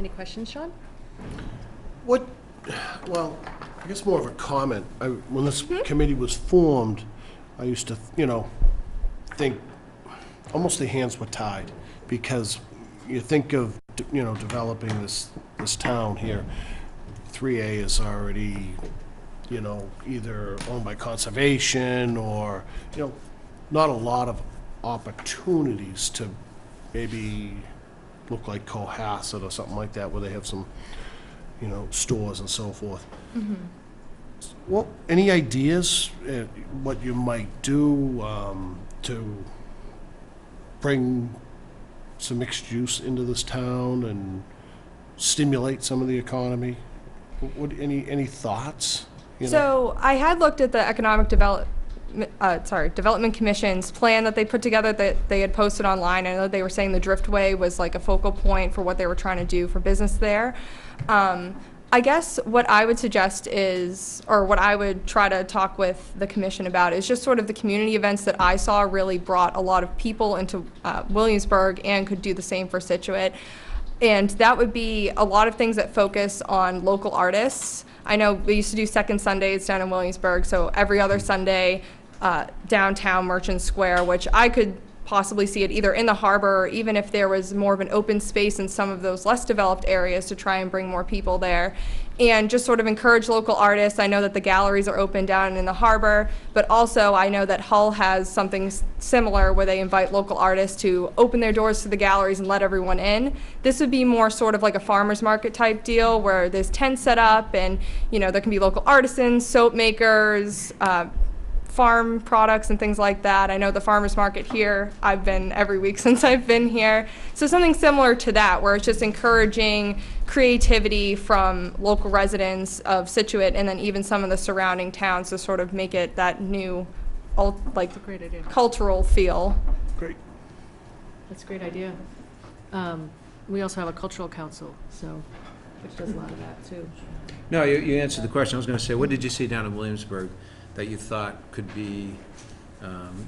Any questions, Sean? What, well, I guess more of a comment. When this committee was formed, I used to, think almost the hands were tied, because you think of, developing this town here. 3A is already, either owned by conservation or, not a lot of opportunities to maybe look like Cohasset or something like that, where they have some, stores and so forth. Mm-hmm. Well, any ideas what you might do to bring some mixed use into this town and stimulate some of the economy? Any thoughts? So I had looked at the Economic Development Commission's plan that they put together that they had posted online. I know they were saying the Driftway was like a focal point for what they were trying to do for business there. I guess what I would suggest is, or what I would try to talk with the commission about, is just sort of the community events that I saw really brought a lot of people into Williamsburg and could do the same for Scituate. And that would be a lot of things that focus on local artists. I know we used to do second Sundays down in Williamsburg, so every other Sunday downtown Merchant Square, which I could possibly see it either in the harbor or even if there was more of an open space in some of those less developed areas to try and bring more people there and just sort of encourage local artists. I know that the galleries are open down in the harbor, but also I know that Hull has something similar where they invite local artists to open their doors to the galleries and let everyone in. This would be more sort of like a farmer's market type deal where there's tents set up and, there can be local artisans, soap makers, farm products and things like that. I know the farmers market here, I've been every week since I've been here. So something similar to that, where it's just encouraging creativity from local residents of Scituate and then even some of the surrounding towns to sort of make it that new, That's a great idea. cultural feel. Great. That's a great idea. We also have a cultural council, which does a lot of that too. No, you answered the question. I was going to say, what did you see down in Williamsburg that you thought could be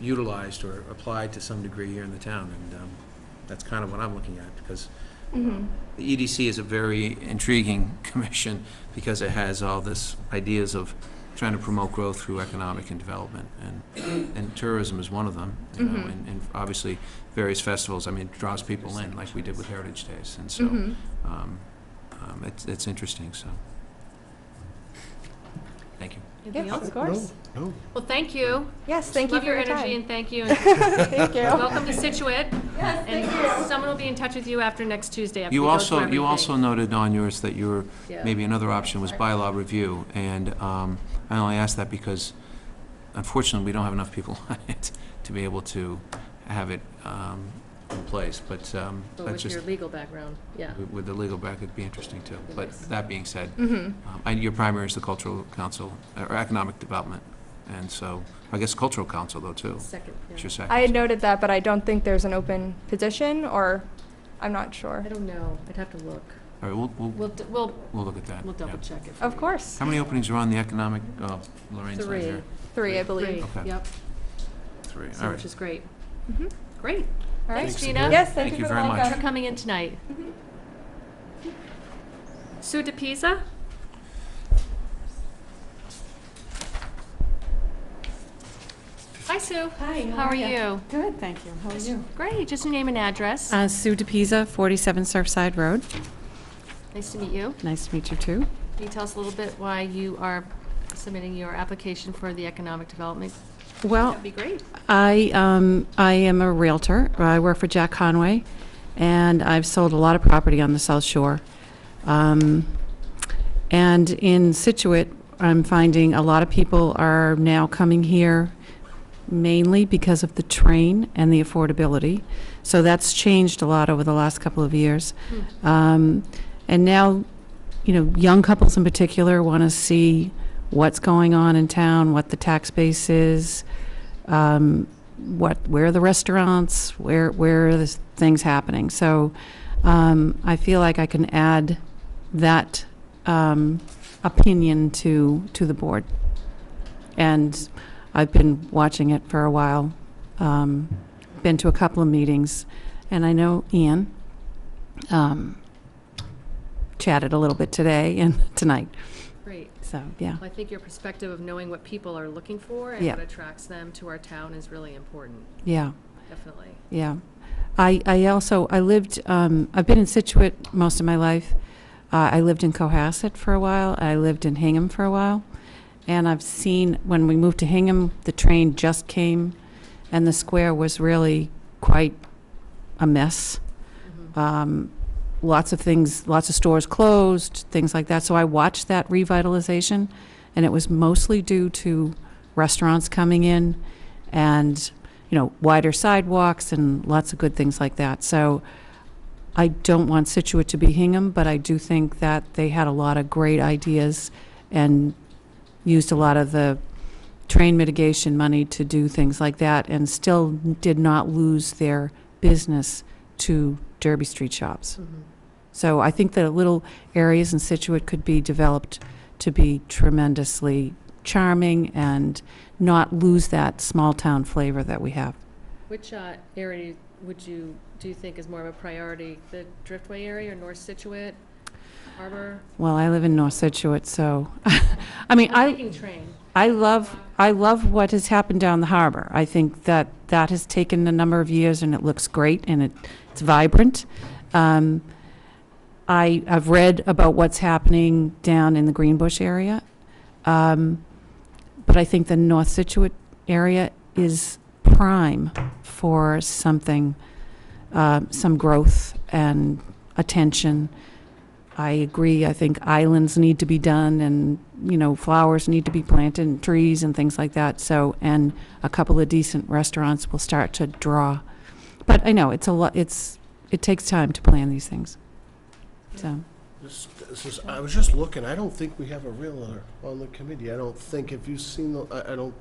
utilized or applied to some degree here in the town? And that's kind of what I'm looking at, because The EDC is a very intriguing commission because it has all this ideas of trying to promote growth through economic and development, and tourism is one of them, you know, and obviously various festivals, I mean, it draws people in, like we did with Heritage Days, and so it's interesting, so. Thank you. Anything Yes, else? of course. No. Well, thank you. Yes, thank you Love for your your energy time. and thank you. Thank you. Welcome to Scituate. Yes, thank you. Someone will be in touch with you after next Tuesday after we go through everything. You also noted on yours that you were, Yeah. maybe another option was bylaw review, and I only asked that because unfortunately, we don't have enough people on it to be able to have it in place, but But that's with just, your legal background, yeah. with the legal back, it'd be interesting too. It But is. that being said, and your primary is the Cultural Council, or Economic Development, and so, I guess Cultural Council though too. Second, It's yeah. your second. I had noted that, but I don't think there's an open position, or I'm not sure. I don't know. I'd have to look. All right, We'll look at that. we'll yeah. double check it. for Of you. course. How many openings are on the Economic, Lorraine's not 3. here? 3, I Three, believe. Okay. yep. 3, So, all which right. is great. Mhm. Great. All right. Thanks, Thanks Gina. again. Yes, thank Thank you you for the very much. Thanks for welcome. coming in tonight. Sue DePisa? Hi, Sue. Hi, How are you? Good, thank you. How are you? Great. Just your name and address. Sue DePisa, 47 Surfside Road. Nice to meet you. Nice to meet you, too. Can you tell us a little bit why you are submitting your application for the economic development? Well, That'd be great. I am a Realtor. I work for Jack Conway, and I've sold a lot of property on the South Shore. And in Scituate, I'm finding a lot of people are now coming here mainly because of the train and the affordability. So that's changed a lot over the last couple of years. And now, you know, young couples in particular want to see what's going on in town, what the tax base is, where are the restaurants, where are the things happening. So I feel like I can add that opinion to the board. And I've been watching it for a while, been to a couple of meetings, and I know Ian chatted a little bit today and tonight. Great. So, yeah. Well, I think your perspective of knowing what people are looking for and Yeah. what attracts them to our town is really important. Yeah. Definitely. Yeah. I also, lived, I've been in Scituate most of my life. I lived in Cohasset for a while. I lived in Hingham for a while. And I've seen, when we moved to Hingham, the train just came, and the square was really quite a mess. Lots of things, lots of stores closed, things like that. So I watched that revitalization, and it was mostly due to restaurants coming in and, you know, wider sidewalks and lots of good things like that. So I don't want Scituate to be Hingham, but I do think that they had a lot of great ideas and used a lot of the train mitigation money to do things like that, and still did not lose their business to Derby Street shops. So I think the little areas in Scituate could be developed to be tremendously charming and not lose that small-town flavor that we have. Which area do you think is more of a priority? The Driftway area or North Scituate, Harbor? Well, I live in North Scituate, so, I mean, I'm thinking train. I love what has happened down the harbor. I think that has taken a number of years, and it looks great, and it's vibrant. I've read about what's happening down in the Greenbush area, but I think the North Scituate area is prime for something, some growth and attention. I agree. I think islands need to be done, and, you know, flowers need to be planted, and trees and things like that. So, and a couple of decent restaurants will start to draw. But I know it's a lot. It takes time to plan these things. So, I was just looking, I don't think we have a realtor on the committee. I don't think, if you've seen, I don't.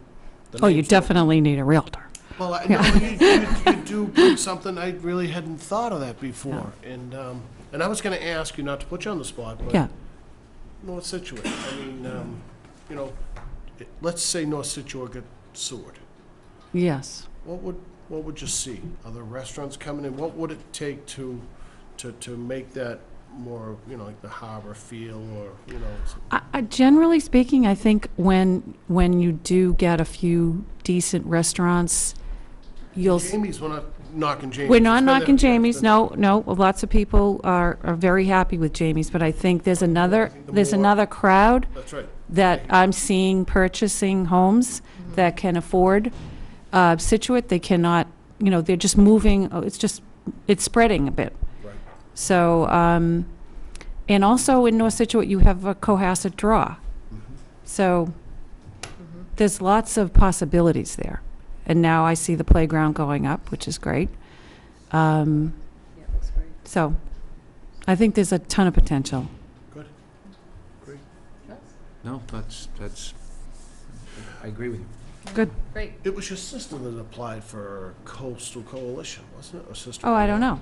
the oh, you names don't- definitely need a realtor. Well, I know you do bring something, I really hadn't thought of that before. And I was gonna ask you, not to put you on the spot, but Yeah. North Scituate, I mean, you know, let's say North Scituate got sewered. Yes. What would you see? Are there restaurants coming in? What would it take to to make that more, like the harbor feel, or, Generally speaking, I think when you do get a few decent restaurants, you'll. Jamie's, we're not knocking Jamie's. We're It's not been knocking there- Jamie's, no. Lots of people are very happy with Jamie's, but I think there's another crowd That's right. that I'm seeing purchasing homes that can afford Scituate. They cannot, they're just moving, it's spreading a bit. Right. So, and also in North Scituate, you have a Cohasset draw. So there's lots of possibilities there. And now I see the playground going up, which is great. So I think there's a ton of potential. Good. Great. No, that's, I agree with you. Good. Great. It was your sister that applied for Coastal Coalition, wasn't it? Or sister? Oh, I don't know.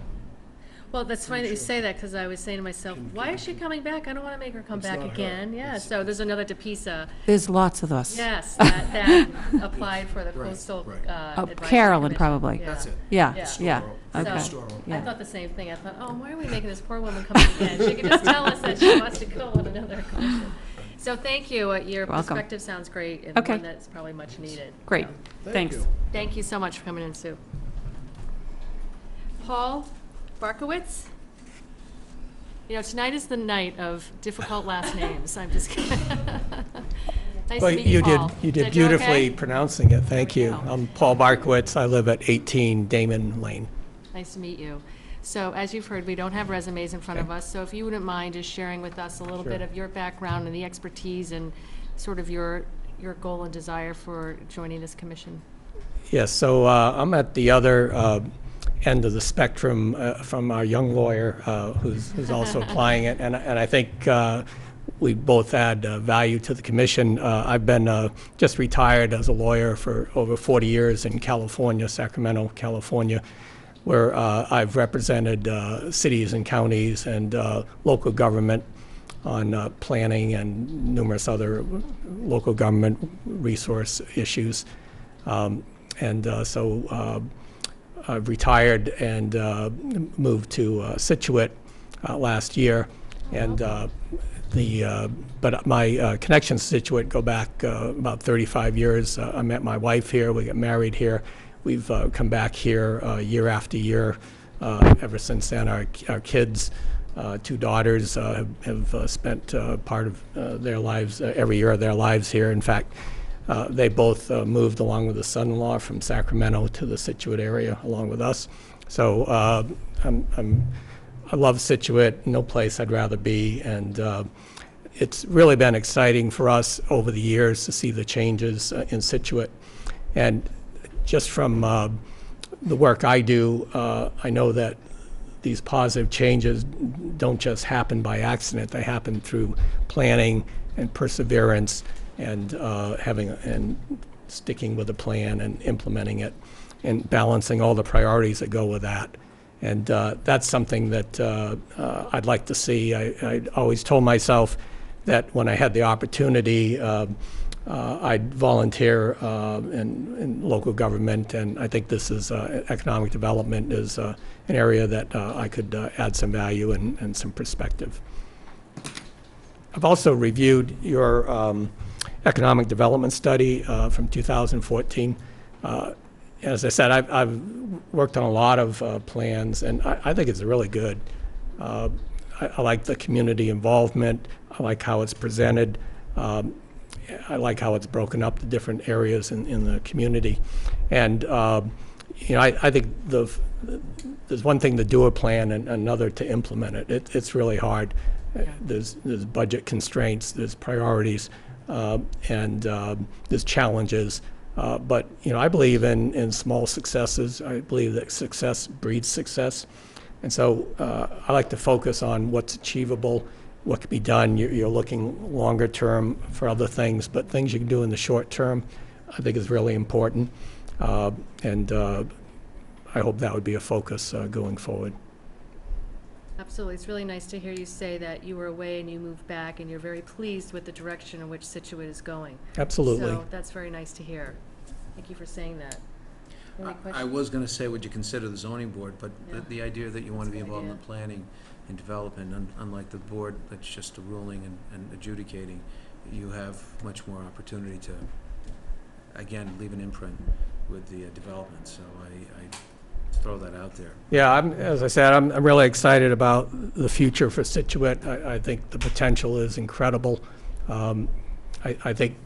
Well, that's funny that you say that, because I was saying to myself, why is she coming back? I don't want to make her come It's back not her. again. Yeah, so there's another DePisa, There's lots of us. yes, that applied for the Right, coastal right. advisory Carolyn, commission. probably. Yeah. That's it. Yeah, Yeah. yeah. Okay. So, Store. I Yeah. thought the same thing. I thought, oh, why are we making this poor woman come again? She could just tell us that she wants to go on another commission. So thank you. Your welcome. perspective sounds great, and Okay. one that's probably much needed. Great. So, Thanks. you. thank you so much for coming in, Sue. Paul Barkowitz? Tonight is the night of difficult last names. I'm just kidding. Nice to meet you, Paul. You Did I did do beautifully okay? pronouncing it, thank you. go. I'm Paul Barkowitz, I live at 18 Damon Lane. Nice to meet you. So as you've heard, we don't have resumes in front of us, so if you wouldn't mind just sharing with us a little bit of your background and the expertise and sort of your goal and desire for joining this commission. Yes, so I'm at the other end of the spectrum from our young lawyer who's also applying it, and I think we both add value to the commission. I've been just retired as a lawyer for over 40 years in California, Sacramento, California, where I've represented cities and counties and local government on planning and numerous other local government resource issues. So I've retired and moved to Scituate last year, and but my connections to Scituate go back about 35 years. I met my wife here. We got married here. We've come back here year after year ever since then. Our kids, 2 daughters, have spent part of their lives, every year of their lives here. In fact, they both moved along with a son-in-law from Sacramento to the Scituate area along with us. So I love Scituate, no place I'd rather be, and it's really been exciting for us over the years to see the changes in Scituate. And just from the work I do, I know that these positive changes don't just happen by accident. They happen through planning and perseverance and sticking with the plan and implementing it and balancing all the priorities that go with that. And that's something that I'd like to see. I always told myself that when I had the opportunity, I'd volunteer in local government, and I think this is economic development is an area that I could add some value and some perspective. I've also reviewed your economic development study from 2014. As I said, I've worked on a lot of plans, and I think it's really good. I like the community involvement. I like how it's presented. I like how it's broken up to different areas in the community. And I think there's one thing to do a plan and another to implement it. It's really hard. There's budget constraints, there's priorities, and there's challenges. But I believe in small successes. I believe that success breeds success. And so I like to focus on what's achievable, what can be done. You're looking longer term for other things, but things you can do in the short term I think is really important. And I hope that would be a focus going forward. Absolutely. It's really nice to hear you say that you were away and you moved back and you're very pleased with the direction in which Scituate is going. Absolutely. So that's very nice to hear. Thank you for saying that. Any I questions? was going to say, would you consider the zoning board, but Yeah. the idea that you want to be That's a good involved in the idea. planning and development, unlike the board that's just a ruling and adjudicating, you have much more opportunity to, again, leave an imprint with the development, so I throw that out there. Yeah, as I said, I'm really excited about the future for Scituate. I think the potential is incredible. I think,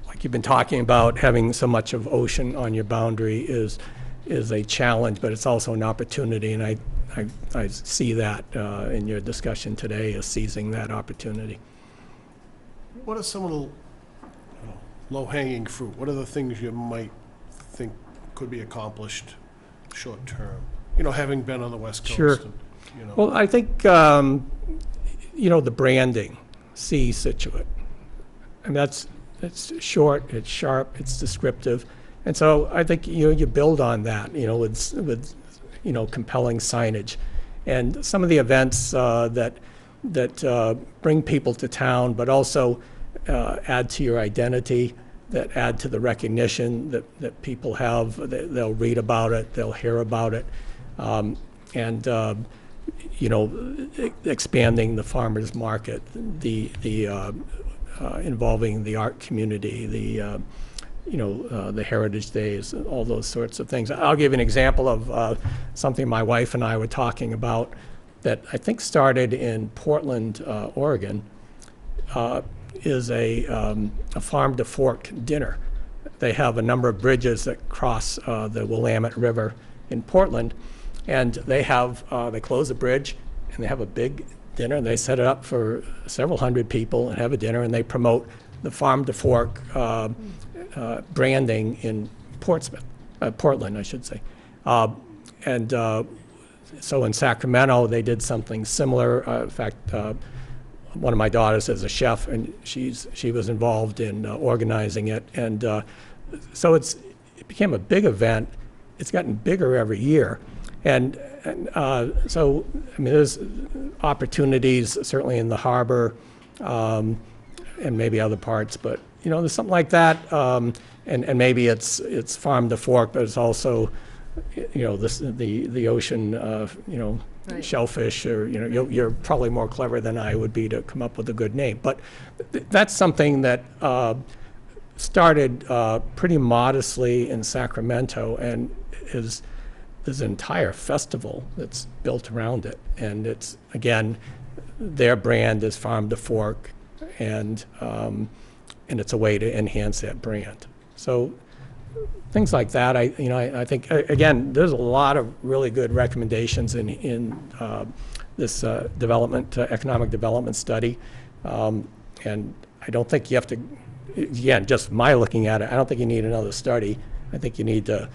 like you've been talking about, having so much of ocean on your boundary is a challenge, but it's also an opportunity, and I see that in your discussion today, as seizing that opportunity. What are some of the low-hanging fruit? What are the things you might think could be accomplished short-term? Having been on the West Coast. Sure. And, Well, I think, the branding, see Scituate. I mean, it's short, it's sharp, it's descriptive. And so I think, you build on that, with compelling signage. And some of the events that bring people to town, but also add to your identity, that add to the recognition that people have. They'll read about it, they'll hear about it. Expanding the farmers market, the involving the art community, the Heritage Days, all those sorts of things. I'll give you an example of something my wife and I were talking about that I think started in Portland, Oregon, is a farm to fork dinner. They have a number of bridges that cross the Willamette River in Portland, and they close the bridge and they have a big dinner. They set it up for several hundred people and have a dinner, and they promote the farm to fork branding in Portland, I should say. So in Sacramento, they did something similar. In fact, one of my daughters is a chef, and she was involved in organizing it. And so it became a big event. It's gotten bigger every year. And so, I mean, there's opportunities certainly in the harbor and maybe other parts, but, there's something like that. And maybe it's farm to fork, but it's also, the ocean, Right. shellfish, or, you're probably more clever than I would be to come up with a good name. But that's something that started pretty modestly in Sacramento, and there's an entire festival that's built around it. And it's, again, their brand is farm to fork, and it's a way to enhance that brand. So things like that, I think, again, there's a lot of really good recommendations in this economic development study. And I don't think you have to, again, just my looking at it, I don't think you need another study. I think you need to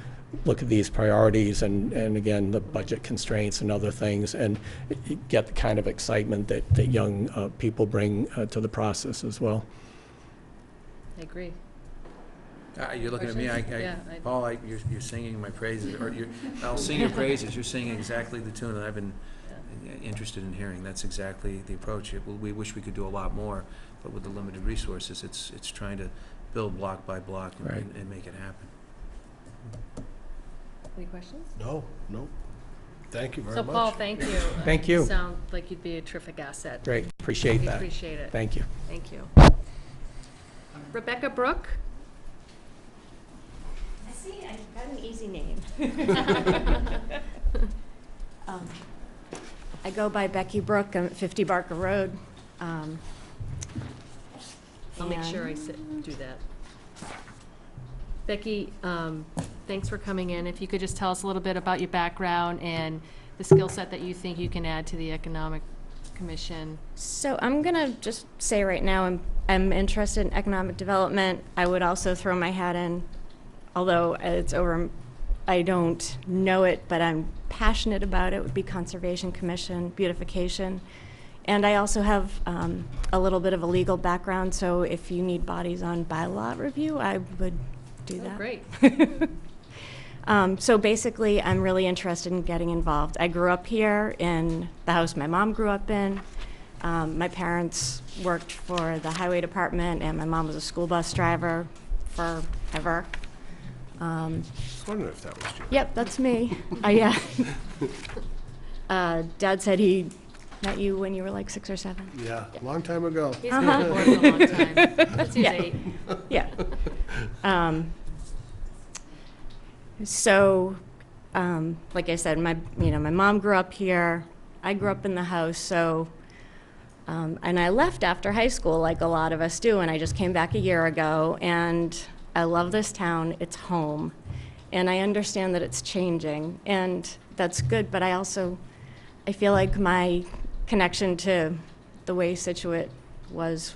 look at these priorities and again, the budget constraints and other things, and get the kind of excitement that young people bring to the process as well. I agree. You're looking at me, Yeah, Paul, you're singing my praises, or I'll sing your praises. You're singing exactly the tune that I've been interested in hearing. That's exactly the approach. We wish we could do a lot more, but with the limited resources, it's trying to build block by block and make it happen. Any questions? No. Thank you very So much. Paul, thank you. Thank you. You sound like you'd be a terrific asset. Great, appreciate We that. appreciate it. Thank you. Thank you. Rebecca Brooke? I see, I got an easy name. I go by Becky Brooke. I'm at 50 Barker Road. I'll make sure I do that. Becky, thanks for coming in. If you could just tell us a little bit about your background and the skill set that you think you can add to the Economic Commission. So I'm gonna just say right now, I'm interested in economic development. I would also throw my hat in, although it's over, I don't know it, but I'm passionate about it, would be Conservation Commission, beautification. And I also have a little bit of a legal background, so if you need bodies on bylaw review, I would do that. Great. So basically, I'm really interested in getting involved. I grew up here in the house my mom grew up in. My parents worked for the highway department, and my mom was a school bus driver forever. I was wondering if that was you. Yep, that's me. Yeah. Dad said he met you when you were like 6 or 7. Yeah, a long time ago. He's been on board for a long time. Since he's Yeah. 8. Yeah. So, like I said, my mom grew up here. I grew up in the house, so, and I left after high school, like a lot of us do, and I just came back a year ago, and I love this town. It's home, and I understand that it's changing, and that's good, but I feel like my connection to the way Scituate was,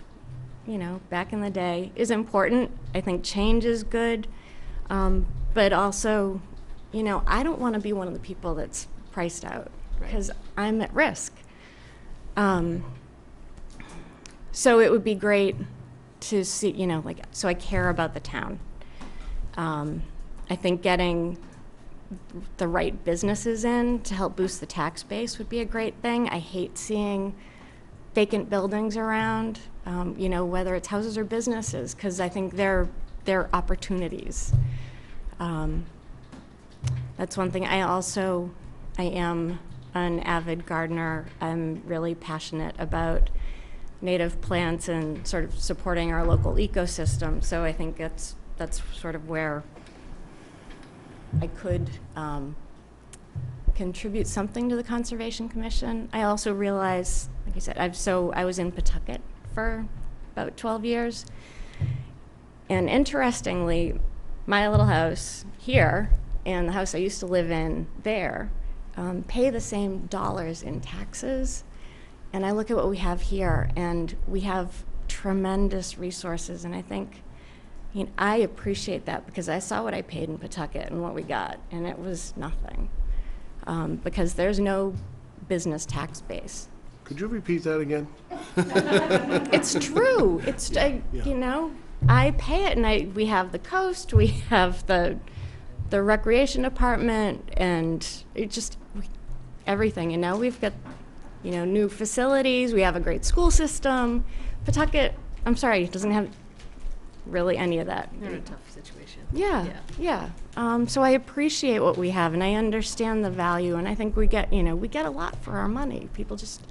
back in the day is important. I think change is good, but also, I don't want to be one of the people that's priced out because I'm at risk. So it would be great to see, so I care about the town. I think getting the right businesses in to help boost the tax base would be a great thing. I hate seeing vacant buildings around, whether it's houses or businesses, because I think they're opportunities. That's one thing. I am an avid gardener. I'm really passionate about native plants and sort of supporting our local ecosystem. So I think that's sort of where I could contribute something to the Conservation Commission. I also realize, like I said, I was in Pawtucket for about 12 years. And interestingly, my little house here and the house I used to live in there pay the same dollars in taxes. And I look at what we have here, and we have tremendous resources. And I think, I appreciate that because I saw what I paid in Pawtucket and what we got, and it was nothing because there's no business tax base. Could you repeat that again? It's true. I pay it, and we have the coast, we have the recreation department, and everything. And now we've got, new facilities. We have a great school system. Pawtucket, I'm sorry, doesn't have really any of that. They're in a tough situation. Yeah. So I appreciate what we have, and I understand the value, and I think we get a lot for our money. People just,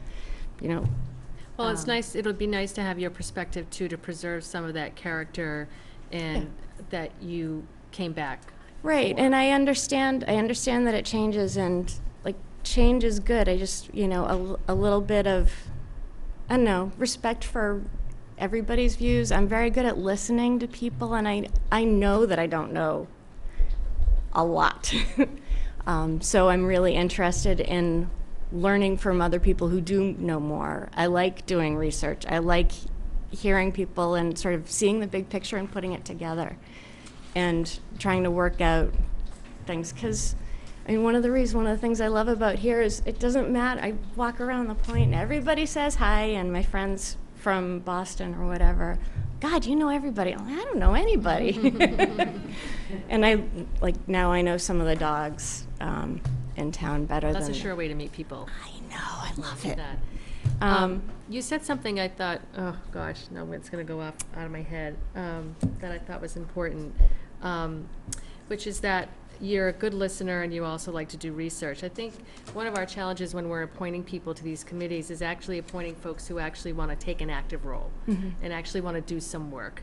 Well, it's nice. It'll be nice to have your perspective too, to preserve some of that character, and that you came back. Right, and I understand that it changes, and change is good. I just, a little bit of, I don't know, respect for everybody's views. I'm very good at listening to people, and I know that I don't know a lot. So I'm really interested in learning from other people who do know more. I like doing research. I like hearing people and sort of seeing the big picture and putting it together and trying to work out things. Because one of the things I love about here is it doesn't matter. I walk around the point and everybody says hi, and my friends from Boston or whatever, God, you know everybody. I don't know anybody. And now I know some of the dogs in town better. That's a sure way to meet people. I know, I love it. That. You said something I thought, oh gosh, no, it's going to go off out of my head, that I thought was important, which is that you're a good listener and you also like to do research. I think one of our challenges when we're appointing people to these committees is actually appointing folks who actually want to take an active role and actually want to do some work.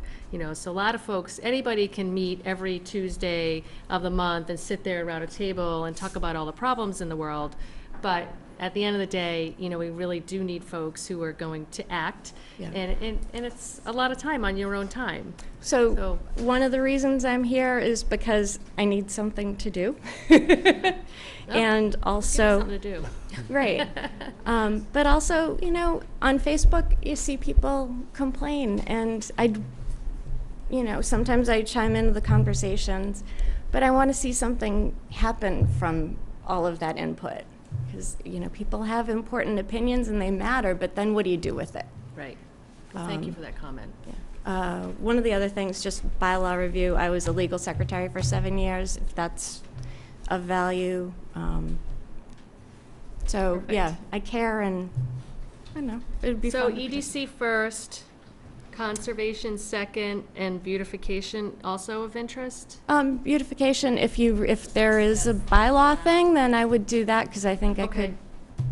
So a lot of folks, anybody can meet every Tuesday of the month and sit there around a table and talk about all the problems in the world, but at the end of the day, we really do need folks who are going to act, and it's a lot of time on your own time. So one of the reasons I'm here is because I need something to do, and also something to do. Right. But also, on Facebook, you see people complain, and sometimes I chime into the conversations, but I want to see something happen from all of that input. Because, people have important opinions and they matter, but then what do you do with it? Right. Well, thank you for that comment. Yeah. One of the other things, just bylaw review, I was a legal secretary for 7 years, if that's of value. So, Perfect. yeah, I care, and I don't know, it would be So fun. EDC first, conservation second, and beautification also of interest? Beautification, if there is a bylaw thing, then I would do that, because I think Okay.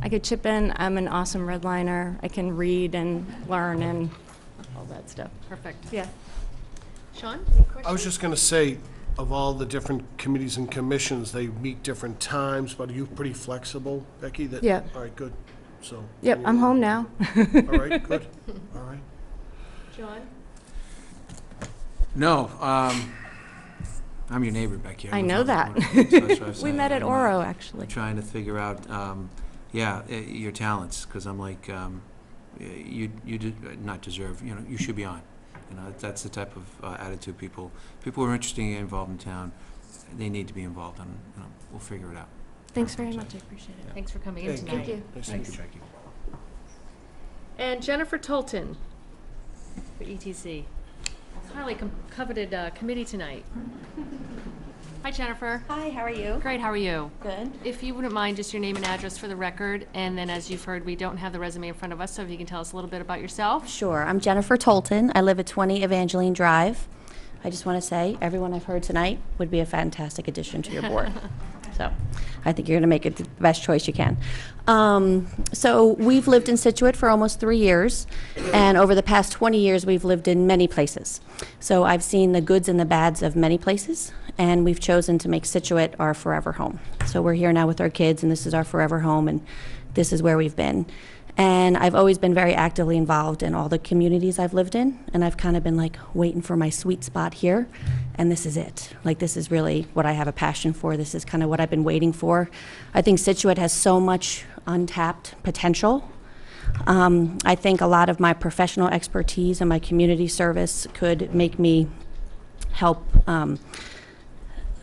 I could chip in. I'm an awesome redliner. I can read and learn and all that stuff. Perfect. Yeah. Sean, any questions? I was just going to say, of all the different committees and commissions, they meet different times, but are you pretty flexible, Becky? Yeah. All right, good. So. Yep, I'm home now. All right, good. All right. John? No, I'm your neighbor, Becky. I know that. We met at Oro, actually. I'm trying to figure out, your talents, because I'm like, you not deserve, you should be on. That's the type of attitude people who are interested and involved in town, they need to be involved, and we'll figure it out. Thanks very much. I appreciate it. Thanks for coming in Thank tonight. you. Nice to meet you, Becky. And Jennifer Tolton for ETC. Highly coveted committee tonight. Hi, Jennifer. Hi, how are you? Great, how are you? Good. If you wouldn't mind, just your name and address for the record, and then as you've heard, we don't have the resume in front of us, so if you can tell us a little bit about yourself. Sure. I'm Jennifer Tolton. I live at 20 Evangeline Drive. I just want to say, everyone I've heard tonight would be a fantastic addition to your board. So I think you're going to make it the best choice you can. So we've lived in Scituate for almost 3 years, and over the past 20 years, we've lived in many places. So I've seen the goods and the bads of many places, and we've chosen to make Scituate our forever home. So we're here now with our kids, and this is our forever home, and this is where we've been. And I've always been very actively involved in all the communities I've lived in, and I've kind of been like waiting for my sweet spot here, and this is it. Like, this is really what I have a passion for. This is kind of what I've been waiting for. I think Scituate has so much untapped potential. I think a lot of my professional expertise and my community service could make me help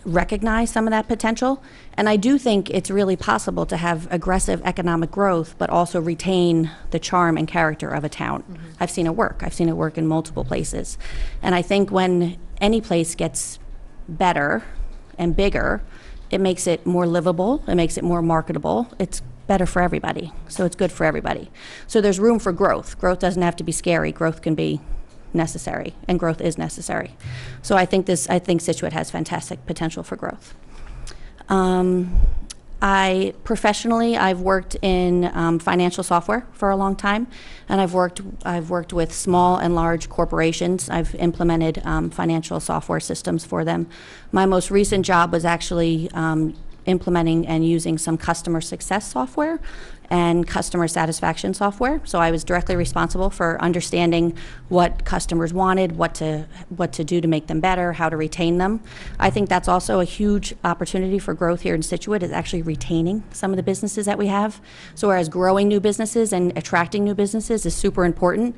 recognize some of that potential. And I do think it's really possible to have aggressive economic growth, but also retain the charm and character of a town. Mm-hmm. I've seen it work. I've seen it work in multiple places. And I think when any place gets better and bigger, it makes it more livable, it makes it more marketable. It's better for everybody. So it's good for everybody. So there's room for growth. Growth doesn't have to be scary. Growth can be necessary, and growth is necessary. So I think Scituate has fantastic potential for growth. I've worked in financial software for a long time, and I've worked with small and large corporations. I've implemented financial software systems for them. My most recent job was actually implementing and using some customer success software and customer satisfaction software. So I was directly responsible for understanding what customers wanted, what to do to make them better, how to retain them. I think that's also a huge opportunity for growth here in Scituate, is actually retaining some of the businesses that we have. So whereas growing new businesses and attracting new businesses is super important,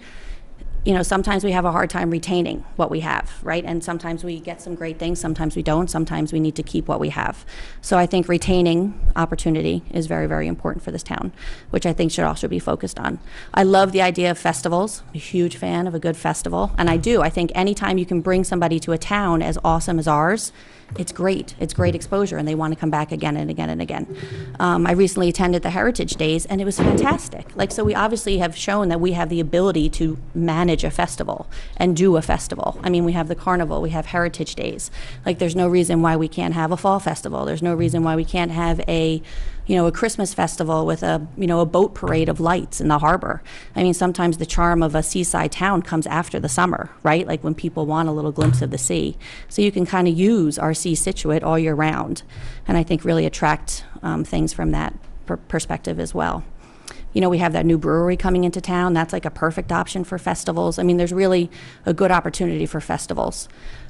sometimes we have a hard time retaining what we have, right? And sometimes we get some great things, sometimes we don't, sometimes we need to keep what we have. So I think retaining opportunity is very, very important for this town, which I think should also be focused on. I love the idea of festivals. I'm a huge fan of a good festival, and I think anytime you can bring somebody to a town as awesome as ours, it's great. It's great exposure, and they want to come back again and again and again. I recently attended the Heritage Days, and it was fantastic. So we obviously have shown that we have the ability to manage a festival and do a festival. I mean, we have the carnival, we have Heritage Days. There's no reason why we can't have a fall festival. There's no reason why we can't have a Christmas festival with a boat parade of lights in the harbor. I mean, sometimes the charm of a seaside town comes after the summer, right? Like when people want a little glimpse of the sea. So you can kind of use our Scituate all year round, and I think really attract things from that perspective as well. We have that new brewery coming into town. That's like a perfect option for festivals. I mean, there's really a good opportunity for festivals.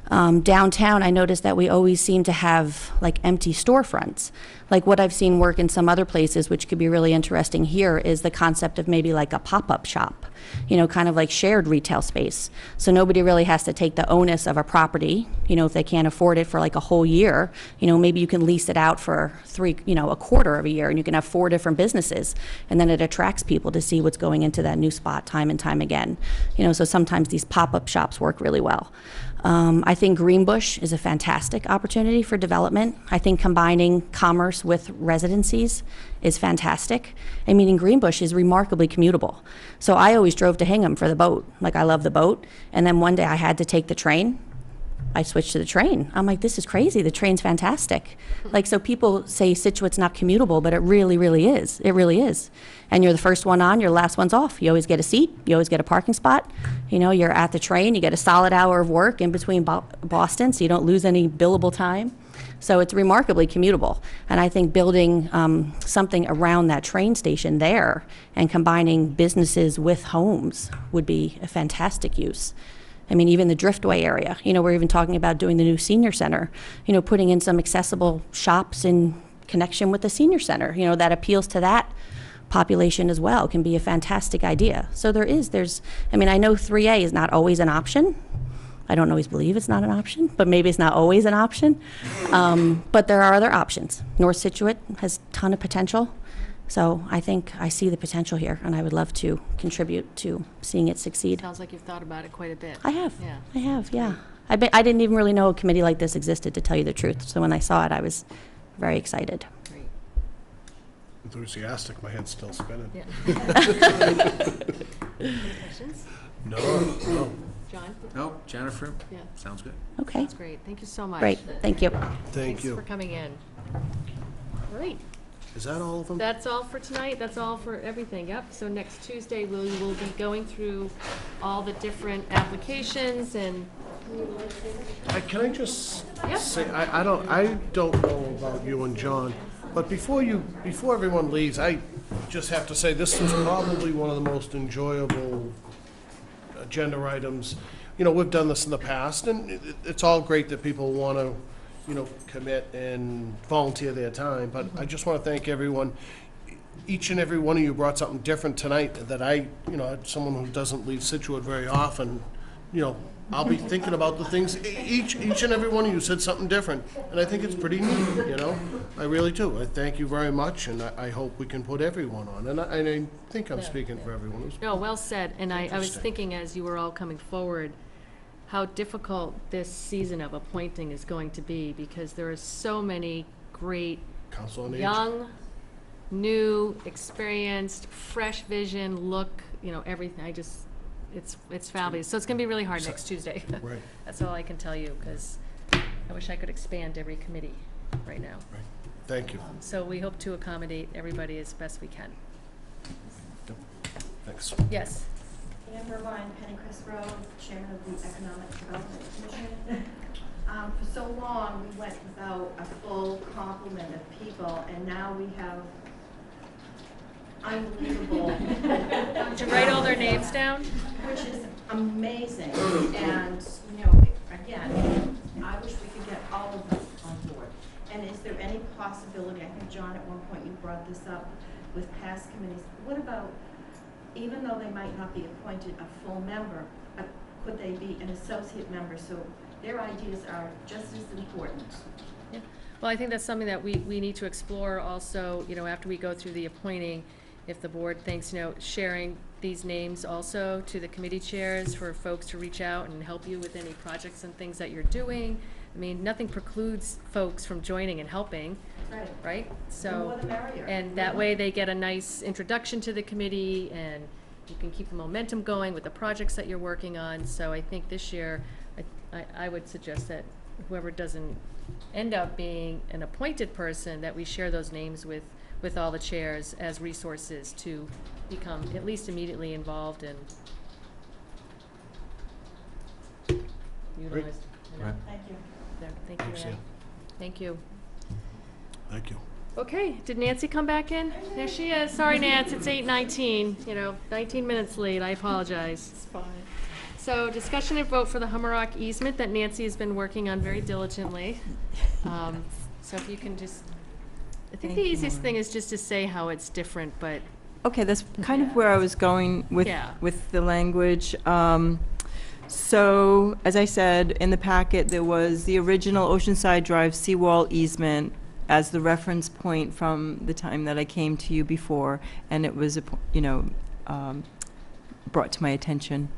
Downtown, I noticed that we always seem to have empty storefronts. What I've seen work in some other places, which could be really interesting here, is the concept of maybe a pop-up shop, kind of like shared retail space. So nobody really has to take the onus of a property, if they can't afford it for a whole year, maybe you can lease it out for a quarter of a year, and you can have 4 different businesses, and then it attracts people to see what's going into that new spot time and time again. So sometimes these pop-up shops work really well. I think Greenbush is a fantastic opportunity for development. I think combining commerce with residencies is fantastic. I mean, in Greenbush is remarkably commutable. So I always drove to Hingham for the boat. Like, I love the boat. And then one day I had to take the train. I switched to the train. I'm like, this is crazy. The train's fantastic. Like, so people say Situate's not commutable, but it really, really is. It really is. And you're the first one on, you're the last one's off. You always get a seat. You always get a parking spot. You know, you're at the train. You get a solid hour of work in between Boston, so you don't lose any billable time. So it's remarkably commutable. And I think building something around that train station there and combining businesses with homes would be a fantastic use. I mean, even the Driftway area, you know, we're even talking about doing the new senior center, you know, putting in some accessible shops in connection with the senior center, you know, that appeals to that population as well, can be a fantastic idea. So there's, I mean, I know 3A is not always an option. I don't always believe it's not an option, but maybe it's not always an option. But there are other options. North Scituate has a ton of potential. So I think I see the potential here, and I would love to contribute to seeing it succeed. Sounds like you've thought about it quite a bit. I have. Yeah. I have, yeah. I didn't even really know a committee like this existed, to tell you the truth. So when I saw it, I was very excited. Great. Enthusiastic, my head's still spinning. Yeah. Questions? No. John? No, Jennifer? Yeah. Sounds good. Okay. That's great. Thank you so much. Great. Thank you. Thank you. Thanks for coming in. Great. Is that all of them? That's all for tonight. That's all for everything. Yep. So next Tuesday, we will be going through all the different applications and. Can I just Yep. say, I don't know about you and John, but before everyone leaves, I just have to say, this was probably one of the most enjoyable agenda items. You know, we've done this in the past, and it's all great that people want to, you know, commit and volunteer their time, but I just want to thank everyone. Each and every one of you brought something different tonight that I, you know, someone who doesn't leave Scituate very often, you know, I'll be thinking about the things, each and every one of you said something different, and I think it's pretty neat, you know? I really do. I thank you very much, and I hope we can put everyone on, and I think I'm speaking for everyone. It was No, well said. And I was Interesting. thinking as you were all coming forward, how difficult this season of appointing is going to be, because there are so many great Council on Aging. young, new, experienced, fresh vision, look, you know, everything. It's fabulous. So it's going to be really hard next Tuesday. Right. That's all I can tell you, because I wish I could expand every committee right now. Right. Thank you. So we hope to accommodate everybody as best we can. Thanks. Yes. Amber Vine, Pennycrest Road, Chairman of the Economic Development Commission. For so long, we went without a full complement of people, and now we have unbelievable. Did you write all their names down? Which is amazing, and, you know, again, I wish we could get all of them on board. And is there any possibility, I think, John, at one point you brought this up with past committees, what about, even though they might not be appointed a full member, could they be an associate member, so their ideas are just as important? Yeah. Well, I think that's something that we need to explore also, you know, after we go through the appointing, if the board thinks, you know, sharing these names also to the committee chairs for folks to reach out and help you with any projects and things that you're doing. I mean, nothing precludes folks from joining and helping, right? So, The more the merrier. and that way they get a nice introduction to the committee, and you can keep the momentum going with the projects that you're working on. So I think this year, I would suggest that whoever doesn't end up being an appointed person, that we share those names with all the chairs as resources to become at least immediately involved and utilized. You know. Right. Thank you. There. Thank you, Thanks, Ann. Ann. Thank you. Thank you. Okay, did Nancy come back in? There she is. Sorry, Nancy, it's 8:19, you know, 19 minutes late, I apologize. It's fine. So, discussion and vote for the Hummerock easement that Nancy has been working on very diligently. So if you can just, I think the easiest thing is just to say how it's different, but. Okay, that's kind of where I was going with, Yeah. with the language. So, as I said, in the packet, there was the original Oceanside Drive seawall easement as the reference point from the time that I came to you before, and it was, brought to my attention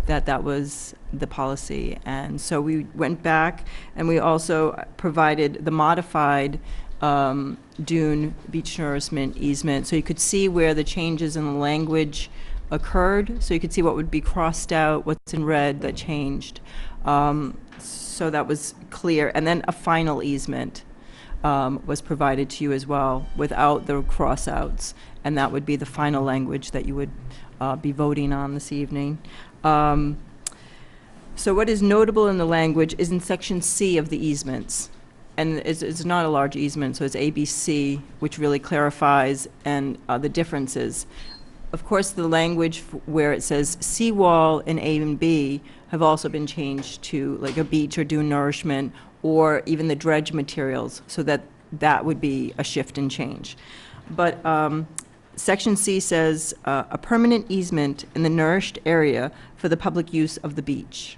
that that was the policy. And so we went back, and we also provided the modified dune beach nourishment easement, so you could see where the changes in the language occurred, so you could see what would be crossed out, what's in red that changed. So that was clear. And then a final easement was provided to you as well, without the cross-outs, and that would be the final language that you would be voting on this evening. So what is notable in the language is in section C of the easements. And it's not a large easement, so it's ABC, which really clarifies and the differences. Of course, the language where it says seawall in A and B have also been changed to like a beach or dune nourishment, or even the dredge materials, so that would be a shift and change. But section C says a permanent easement in the nourished area for the public use of the beach.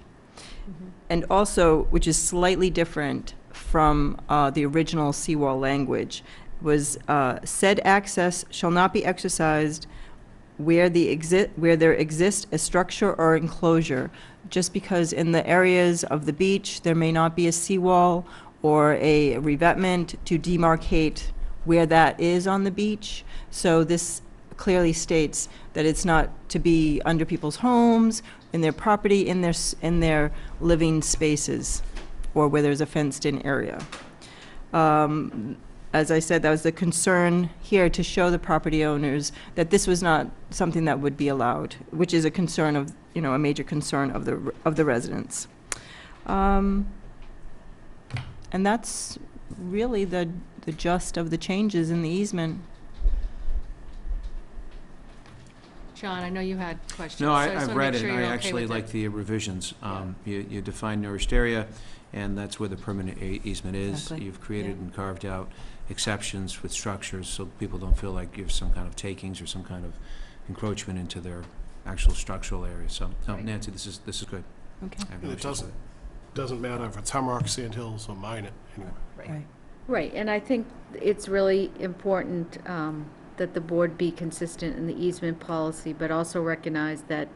And also, which is slightly different from the original seawall language, was said access shall not be exercised where there exists a structure or enclosure, just because in the areas of the beach there may not be a seawall or a revetment to demarcate where that is on the beach. So this clearly states that it's not to be under people's homes, in their property, in their living spaces, or where there's a fenced-in area. As I said, that was the concern here, to show the property owners that this was not something that would be allowed, which is a concern of, a major concern of the residents. And that's really the gist of the changes in the easement. John, I know you had questions. No, so I've just wanna read make it, sure and I you're okay actually with like it. the revisions. You define nourished area, and that's where the permanent easement is. Exactly. You've created and carved out exceptions with structures, so people don't feel like you have some kind of takings or some kind of encroachment into their actual structural area. So, no, Right. Nancy, this is good. Okay. I have no And it issues with doesn't matter if it's Humrock, Sand Hills, or mine it, anyway. Right. Right, and I think it's really important that the board be consistent in the easement policy, but also recognize that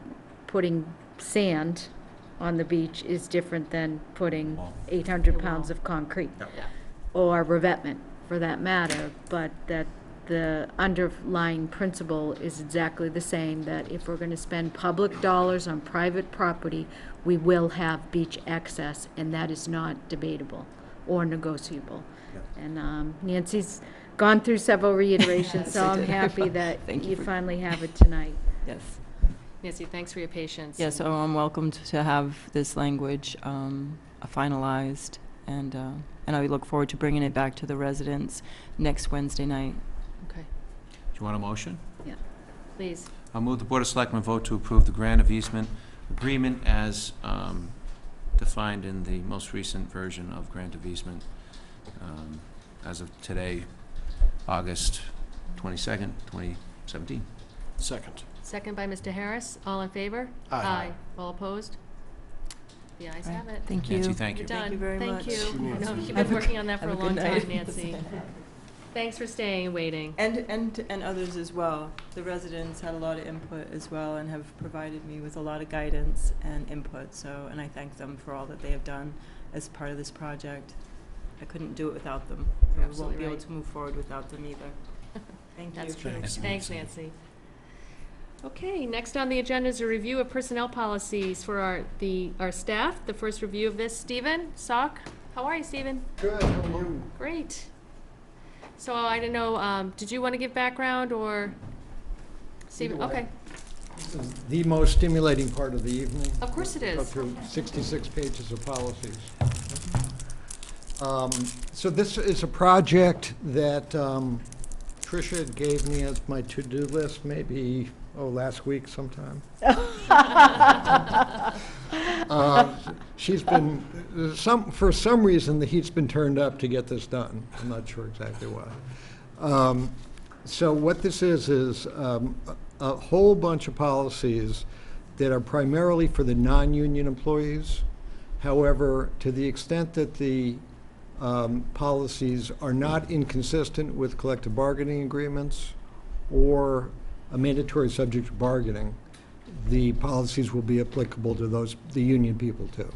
putting sand on the beach is different than putting 800 pounds of concrete, or revetment, for that matter, but that the underlying principle is exactly the same, that if we're going to spend public dollars on private property, we will have beach access, and that is not debatable or negotiable. And Nancy's gone through several reiterations, so I I'm did. happy that Thank you you for- finally have it tonight. Yes. Nancy, thanks for your patience. Yeah, so I'm welcome to have this language finalized, and I look forward to bringing it back to the residents next Wednesday night. Okay, Do you want a motion? please. I'll move the Board of Selectmen vote to approve the grant of easement agreement as defined in the most recent version of grant of easement as of today, August 22nd, 2017. Second. Second by Mr. Harris. All in favor? Aye. All opposed? The ayes have it. Thank you. Nancy, thank you. You're done. Thank you very much. Thank you. Nancy. No, you've Have been a working on that for have a a long good time, night. Nancy. Thanks for staying and waiting. And others as well. The residents had a lot of input as well, and have provided me with a lot of guidance and input, and I thank them for all that they have done as part of this project. I couldn't do it without them. You're We won't absolutely be able right. to move forward without them either. Thank you. That's true. Thanks, Thanks, Nancy. Nancy. Okay, next on the agenda is a review of personnel policies for our staff. The first review of this, Stephen Sock. How are you, Stephen? Good, how are you? Great. So I don't know, did you want to give background or? Stephen, Either way. okay. This is the most stimulating part of the evening. Of course it Go is. through 66 pages of policies. So this is a project that Tricia gave me as my to-do list maybe, last week sometime. She's been, for some reason, the heat's been turned up to get this done. I'm not sure exactly why. So what this is a whole bunch of policies that are primarily for the non-union employees. However, to the extent that the policies are not inconsistent with collective bargaining agreements or a mandatory subject to bargaining, the policies will be applicable to the union people too.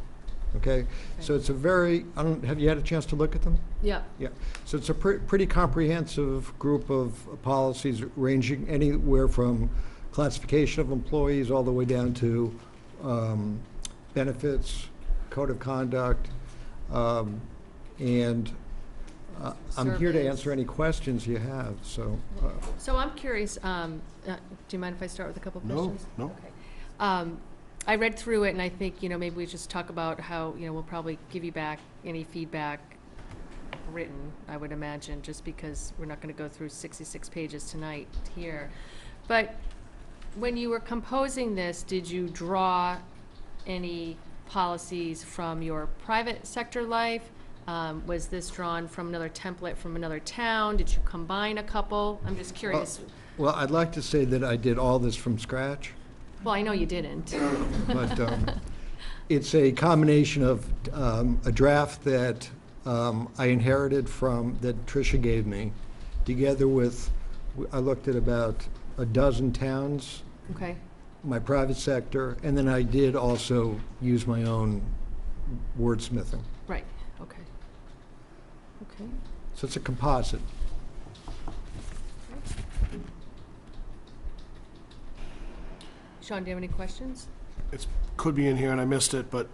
Okay? So it's a very, have you had a chance to look at them? Yeah. Yeah. So it's a pretty comprehensive group of policies ranging anywhere from classification of employees all the way down to benefits, code of conduct, and I'm here to Surveys. answer any questions you have, so. So I'm curious, do you mind if I start with a couple of No, questions? no. Okay. I read through it, and I think, maybe we just talk about how, we'll probably give you back any feedback written, I would imagine, just because we're not going to go through 66 pages tonight here. But when you were composing this, did you draw any policies from your private sector life? Was this drawn from another template from another town? Did you combine a couple? I'm just curious. Well, I'd like to say that I did all this from scratch. Well, I know you didn't. But it's a combination of a draft that I inherited that Tricia gave me, together with, I looked at about a dozen towns, Okay. my private sector, and then I did also use my own wordsmithing. Right, okay. Okay. So it's a composite. Sean, do you have any questions? It could be in here and I missed it, but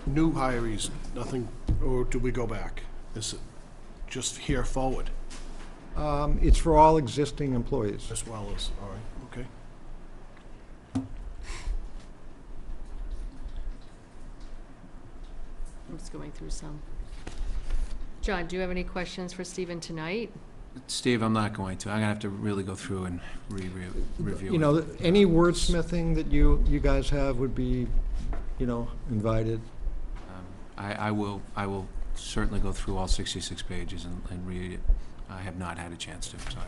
new hirees, nothing, or do we go back? Is it just here forward It's for all existing employees. as well as, all right, okay. I'm just going through some. John, do you have any questions for Stephen tonight? Steve, I'm not going to. I'm gonna have to really go through and review it. You know, any wordsmithing that you guys have would be, invited. I will certainly go through all 66 pages and read it. I have not had a chance to, sorry.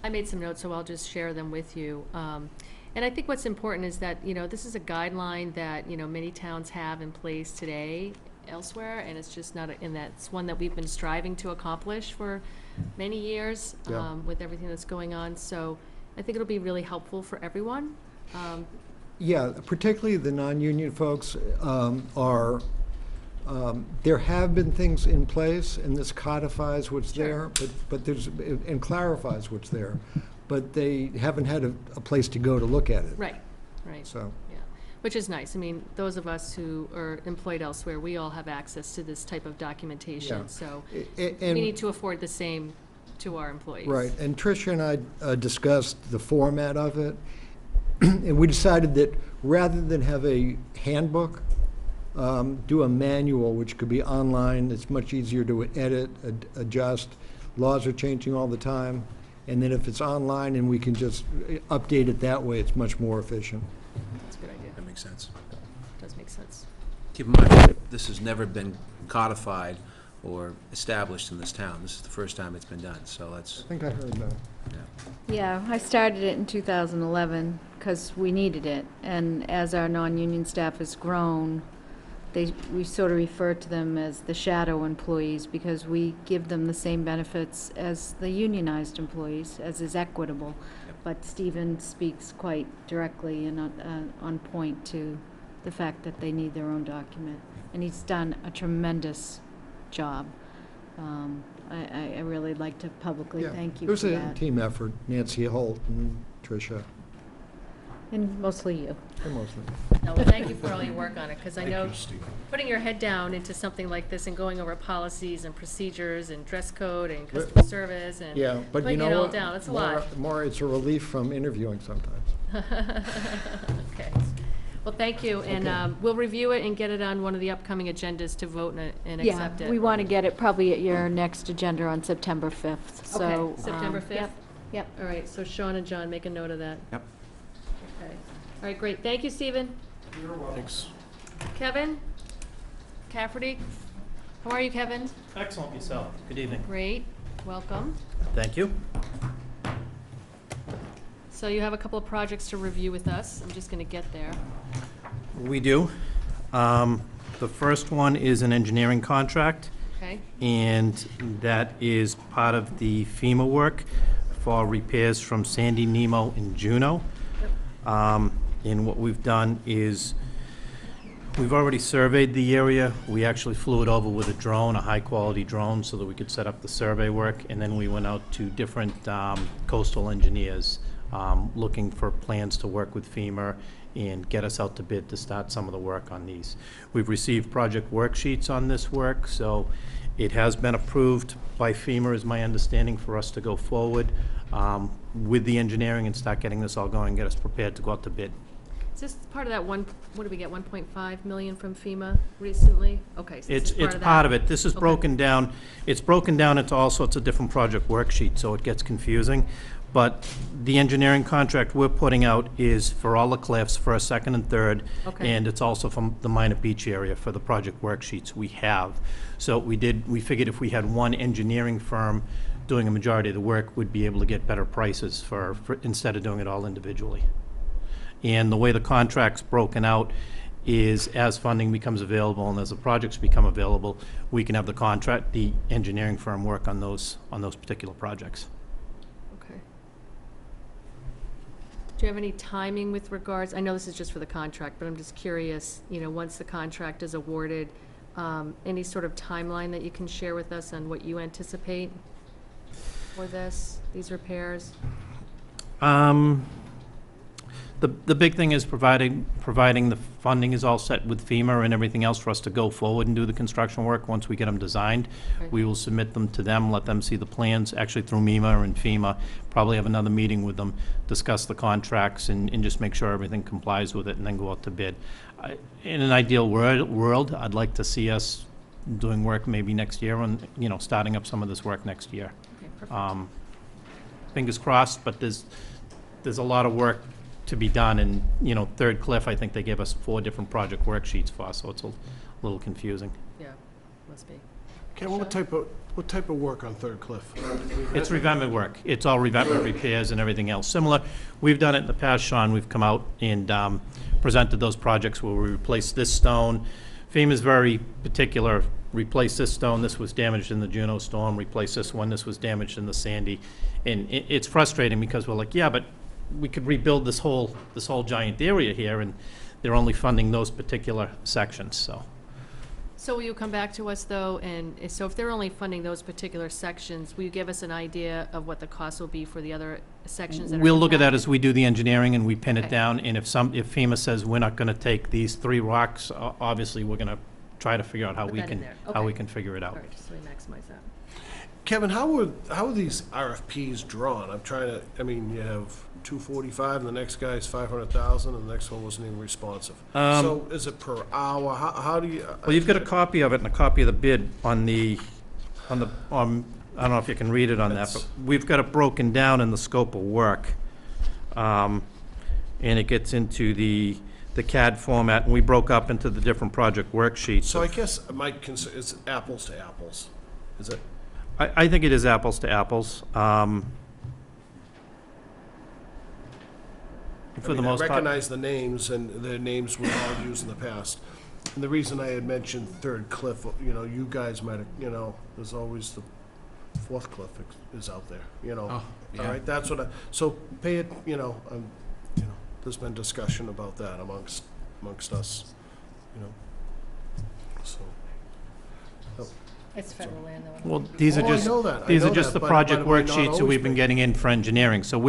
I made some notes, so I'll just share them with you. And I think what's important is that, this is a guideline that, many towns have in place today elsewhere, and it's just not, and that's one that we've been striving to accomplish for many years Yeah. with everything that's going on. So I think it'll be really helpful for everyone. Yeah, particularly the non-union folks there have been things in place, and this codifies what's there, but and clarifies what's there, but they haven't had a place to go to look at it. Right. So. Yeah, which is nice. I mean, those of us who are employed elsewhere, we all have access to this type of documentation, Yeah. so And- we need to afford the same to our employees. Right, and Tricia and I discussed the format of it, and we decided that rather than have a handbook, do a manual, which could be online. It's much easier to edit, adjust. Laws are changing all the time. And then if it's online and we can just update it that way, it's much more efficient. That's a good idea. That makes sense. Does make sense. Keep in mind, this has never been codified or established in this town. This is the first time it's been done, so that's, I think I heard that. Yeah, I started it in 2011 because we needed it. And as our non-union staff has grown, we sort of refer to them as the shadow employees because we give them the same benefits as the unionized employees, as is equitable. But Stephen speaks quite directly and on point to the fact that they need their own document. And he's done a tremendous job. I really like to publicly thank you for It was a that. team effort, Nancy Holt and Tricia, And mostly you. and mostly. No, well, thank you for all your work on it, because I Thank know you, Steve. putting your head down into something like this and going over policies and procedures and dress code and customer service and Yeah, but you putting know it all what? down, it's a lot. More, it's a relief from interviewing sometimes. Okay. Well, thank you, and we'll review it and get it on one of the upcoming agendas to vote and Yeah, accept it. we want to get it probably at your next agenda on September 5th, so. Okay, September 5th? Yep, yep. All right, so Sean and John, make a note of that. Yep. Okay. All right, great. Thank you, Stephen. Thanks. Kevin Cafferty, how are you, Kevin? Excellent, yourself. Good evening. Great, welcome. Thank you. So you have a couple of projects to review with us. I'm just going to get there. We do. The first one is an engineering contract. Okay. And that is part of the FEMA work for repairs from Sandy, Nemo, and Juneau. And what we've done is, we've already surveyed the area. We actually flew it over with a drone, a high-quality drone, so that we could set up the survey work. And then we went out to different coastal engineers, looking for plans to work with FEMA and get us out to bid to start some of the work on these. We've received project worksheets on this work, so it has been approved by FEMA, is my understanding, for us to go forward with the engineering and start getting this all going, get us prepared to go out to bid. Is this part of that what did we get, 1.5 million from FEMA recently? Okay, so this is It's that? part of it. This is Okay. broken down, it's broken down into all sorts of different project worksheets, so it gets confusing. But the engineering contract we're putting out is for all the cliffs, first, second, and third. Okay. And it's also from the minor beach area for the project worksheets we have. So we figured if we had one engineering firm doing a majority of the work, we'd be able to get better prices for instead of doing it all individually. And the way the contract's broken out is, as funding becomes available and as the projects become available, we can have the engineering firm work on those particular projects. Okay. Do you have any timing with regards, I know this is just for the contract, but I'm just curious, once the contract is awarded, any sort of timeline that you can share with us on what you anticipate for these repairs? The big thing is providing the funding is all set with FEMA and everything else for us to go forward and do the construction work. Once we get them designed, Right. we will submit them to them, let them see the plans, actually through MEMA and FEMA, probably have another meeting with them, discuss the contracts, and just make sure everything complies with it, and then go out to bid. In an ideal world, I'd like to see us doing work maybe next year, and, starting up some of this work next year. Okay, perfect. Fingers crossed, but there's a lot of work to be done, and, Third Cliff, I think they gave us 4 different project worksheets for, so it's a little confusing. Yeah, must be. Kevin, what type of work on Third Cliff? It's revetment work. It's all revetment repairs and everything else. Similar, we've done it in the past, Sean. We've come out and presented those projects where we replaced this stone. FEMA's very particular. Replace this stone. This was damaged in the Juno storm. Replace this one. This was damaged in the Sandy. And it's frustrating because we're like, yeah, but we could rebuild this whole giant area here, and they're only funding those particular sections, so. So will you come back to us, though, and so if they're only funding those particular sections, will you give us an idea of what the cost will be for the other sections that are We'll look at that impacted? as we do the engineering and we pin it Okay. down, and if FEMA says we're not gonna take these 3 rocks, obviously, we're gonna try to figure out how Put we that in can, there. how we Okay. can figure it All out. right, just so we maximize that. Kevin, how are these RFPs drawn? You have 245, and the next guy's 500,000, and the next one wasn't even responsive. So is it per hour? How do you? Well, you've got a copy of it and a copy of the bid on the, I don't know if you can read it on that, but we've got it broken down in the scope of work. And it gets into the CAD format, and we broke up into the different project worksheets. So I guess my concern is apples to apples. Is it? I think it is apples to apples. For the most I part. recognize the names, and the names were all used in the past. And the reason I had mentioned Third Cliff, you guys might have, there's always the Fourth Cliff is out there, yeah. All right, that's what so pay it, there's been discussion about that amongst us, so. It's federal land, though. Well, these are Oh, I just, know that. I these know are just that, the but project we not worksheets that always we've been pay? getting in for engineering. So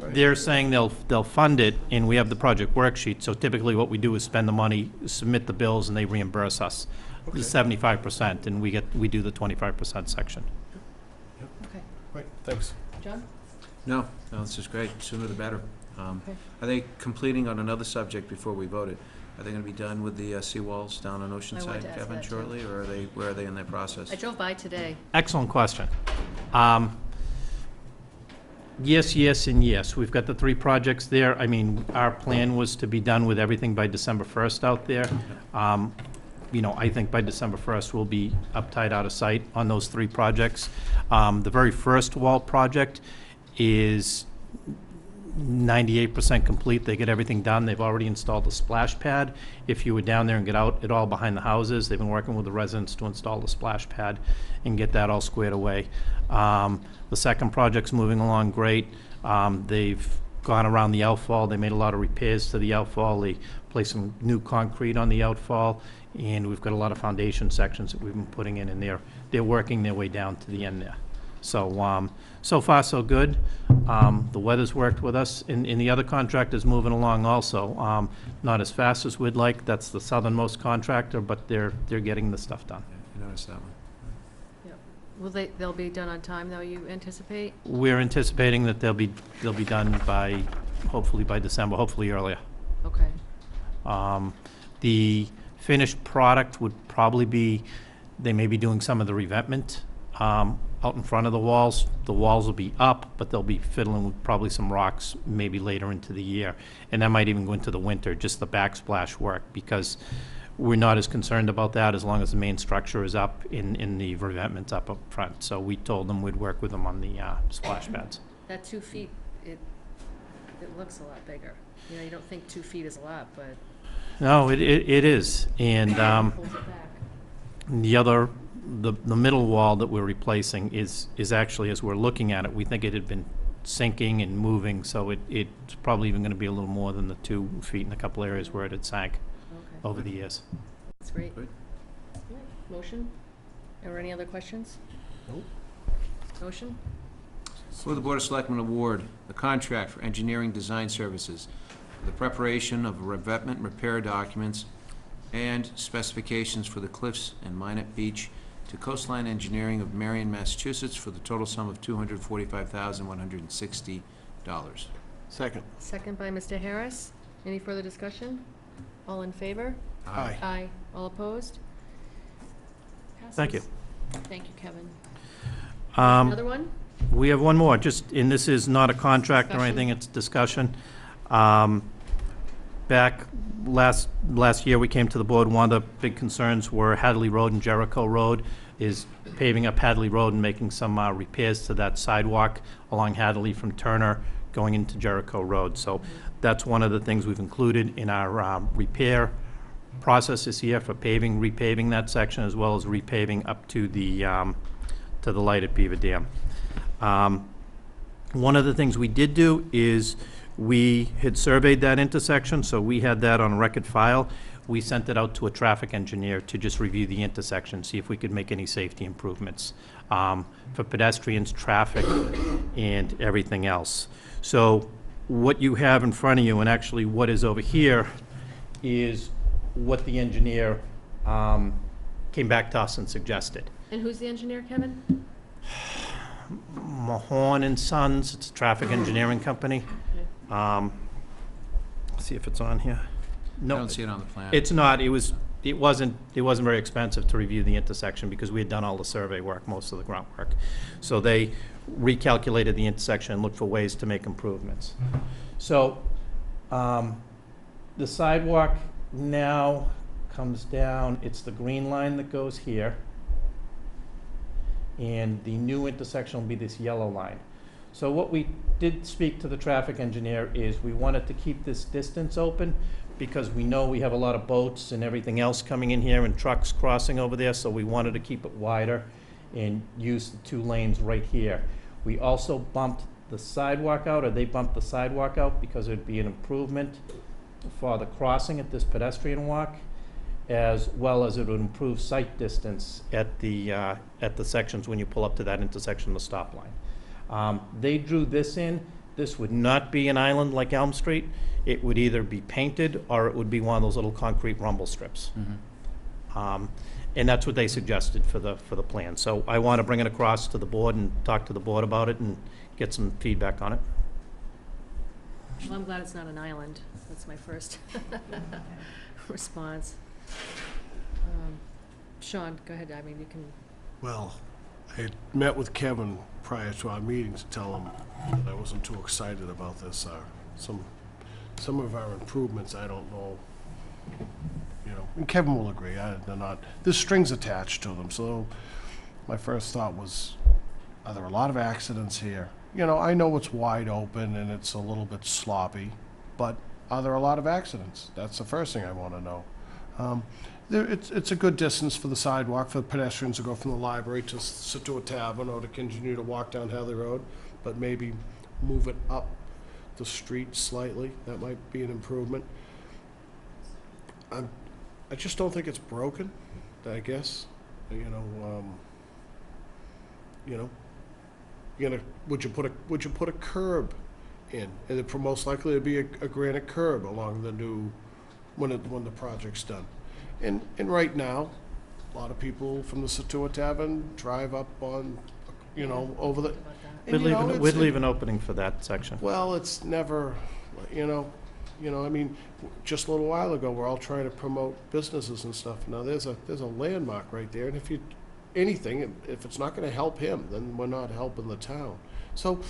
they're saying they'll fund it, and we have the project worksheet. So typically what we do is spend the money, submit the bills, and they reimburse us Okay. 75%, and we do the 25% section. Okay. Right, thanks. John? No, this is great. Sooner the better. Okay. Are they completing on another subject before we voted? Are they going to be done with the seawalls down on I wanted Oceanside, to ask Kevin, that, too. shortly, or where are they in their process? I drove by today. Excellent question. Yes, yes, and yes. We've got the 3 projects there. Our plan was to be done with everything by December 1st out there. I think by December 1st, we'll be uptight out of sight on those 3 projects. The very first wall project is 98% complete. They get everything done. They've already installed the splash pad. If you were down there and get out, it all behind the houses. They've been working with the residents to install the splash pad and get that all squared away. The second project's moving along great. They've gone around the outfall. They made a lot of repairs to the outfall. They placed some new concrete on the outfall, and we've got a lot of foundation sections that we've been putting in, and they're working their way down to the end there. So, so far, so good. The weather's worked with us, and the other contractor's moving along also. Not as fast as we'd like. That's the southernmost contractor, but they're getting the stuff done. I noticed that one. They'll be done on time, though, you anticipate? We're anticipating that they'll be done by, hopefully by December, hopefully earlier. Okay. The finished product would probably be, they may be doing some of the revetment out in front of the walls. The walls will be up, but they'll be fiddling with probably some rocks maybe later into the year. And that might even go into the winter, just the backsplash work, because we're not as concerned about that as long as the main structure is up in the revetment's up front. So we told them we'd work with them on the splash pads. That 2 feet, it looks a lot bigger. You know, you don't think 2 feet is a lot, but No, it is. And pulls it back. the middle wall that we're replacing is actually, as we're looking at it, we think it had been sinking and moving, so it's probably even going to be a little more than the 2 feet in a couple areas where it had sank over the years. That's great. Good. Motion? Or any other questions? Nope. Motion? Will the Board of Selectmen award the contract for engineering design services for the preparation of revetment repair documents and specifications for the Cliffs and Minot Beach to Coastline Engineering of Marion, Massachusetts for the total sum of $245,160. Second. Second by Mr. Harris. Any further discussion? All in favor? Aye. Aye. All opposed? Thank you. Passes. Thank you, Kevin. Another one? We have one more, and this is not a contract or Discussion? anything, it's discussion. Back last year, we came to the board, one of the big concerns were Hadley Road and Jericho Road, is paving up Hadley Road and making some repairs to that sidewalk along Hadley from Turner going into Jericho Road. So that's one of the things we've included in our repair process this year for paving, repaving that section, as well as repaving up to the light at Beaver Dam. One of the things we did do is we had surveyed that intersection, so we had that on a record file. We sent it out to a traffic engineer to just review the intersection, see if we could make any safety improvements for pedestrians, traffic, and everything else. So what you have in front of you, and actually what is over here, is what the engineer came back to us and suggested. And who's the engineer, Kevin? Mahorn and Sons, it's a traffic engineering company. Let's see if it's on here. No, I don't see it on the plan. it's not. It wasn't very expensive to review the intersection because we had done all the survey work, most of the groundwork. So they recalculated the intersection and looked for ways to make improvements. So the sidewalk now comes down, it's the green line that goes here, and the new intersection will be this yellow line. So what we did speak to the traffic engineer is we wanted to keep this distance open because we know we have a lot of boats and everything else coming in here and trucks crossing over there, so we wanted to keep it wider and use the 2 lanes right here. We also bumped the sidewalk out, or they bumped the sidewalk out because it'd be an improvement for the crossing at this pedestrian walk, as well as it would improve sight distance at the sections when you pull up to that intersection, the stop line. They drew this in. This would not be an island like Elm Street. It would either be painted or it would be one of those little concrete rumble strips. And that's what they suggested for the plan. So I want to bring it across to the board and talk to the board about it and get some feedback on it. Well, I'm glad it's not an island. That's my first response. Sean, go ahead. I mean, you can. Well, I had met with Kevin prior to our meeting to tell him that I wasn't too excited about this. Some of our improvements, I don't know, you know, and Kevin will agree, they're not, there's strings attached to them. So my first thought was, are there a lot of accidents here? You know, I know it's wide open and it's a little bit sloppy, but are there a lot of accidents? That's the first thing I want to know. It's a good distance for the sidewalk for the pedestrians to go from the library to Scituate Tavern or to continue to walk down Hadley Road, but maybe move it up the street slightly. That might be an improvement. I just don't think it's broken, I guess. You know, would you put a curb in? And it most likely it'd be a granite curb along the new, when the project's done. And right now, a lot of people from the Scituate Tavern drive up on, over the. We'd leave an opening for that section. Well, it's never, I mean, just a little while ago, we're all trying to promote businesses and stuff. Now, there's a landmark right there, and if it's not gonna help him, then we're not helping the town. So,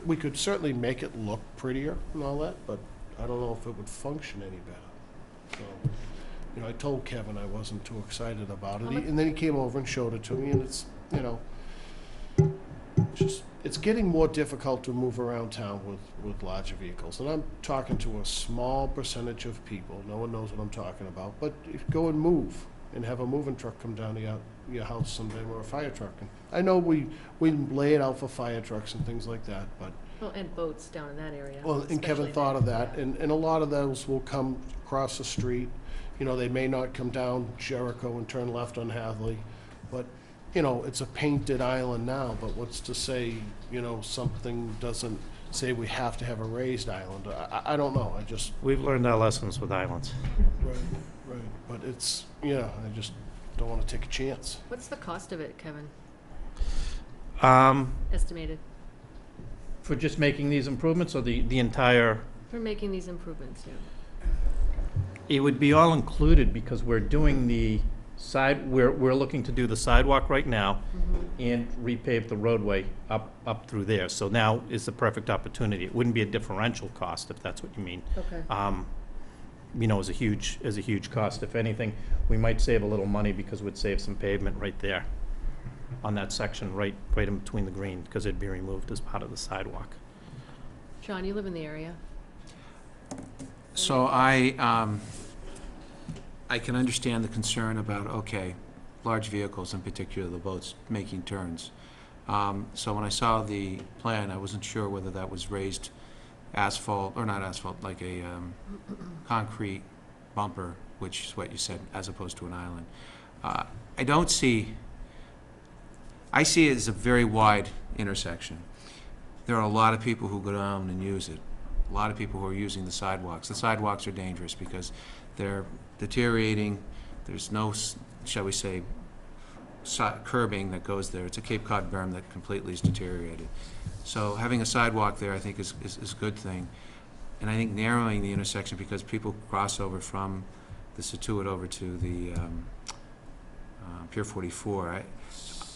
we could certainly make it look prettier and all that, but I don't know if it would function any better. So, I told Kevin I wasn't too excited about it, and then he came over and showed it to me, and it's, it's getting more difficult to move around town with larger vehicles. And I'm talking to a small percentage of people. No one knows what I'm talking about. But go and move and have a moving truck come down to your house someday, or a fire truck. And I know we lay it out for fire trucks and things like that, but. Well, and boats down in that area. Well, and Kevin thought of that. Yeah. And a lot of those will come across the street. They may not come down Jericho and turn left on Hadley, but it's a painted island now, but what's to say, something doesn't say we have to have a raised island? I don't know, We've learned our lessons with islands. Right, but it's, I just don't want to take a chance. What's the cost of it, Kevin? Estimated? For just making these improvements, or the entire? For making these improvements, yeah. It would be all included, because we're doing we're looking to do the sidewalk right now and repave the roadway up through there. So now is the perfect opportunity. It wouldn't be a differential cost, if that's what you mean. Okay. As a huge cost. If anything, we might save a little money, because we'd save some pavement right there on that section, right in between the green, because it'd be removed as part of the sidewalk. John, you live in the area. So I can understand the concern about, large vehicles, in particular the boats, making turns. So when I saw the plan, I wasn't sure whether that was raised asphalt, or not asphalt, like a concrete bumper, which is what you said, as opposed to an island. I see it as a very wide intersection. There are a lot of people who go down and use it. A lot of people who are using the sidewalks. The sidewalks are dangerous because they're deteriorating. There's no, shall we say, curbing that goes there. It's a Cape Cod berm that completely is deteriorated. So having a sidewalk there, I think, is a good thing. And I think narrowing the intersection, because people cross over from the Scituate over to the Pier 44,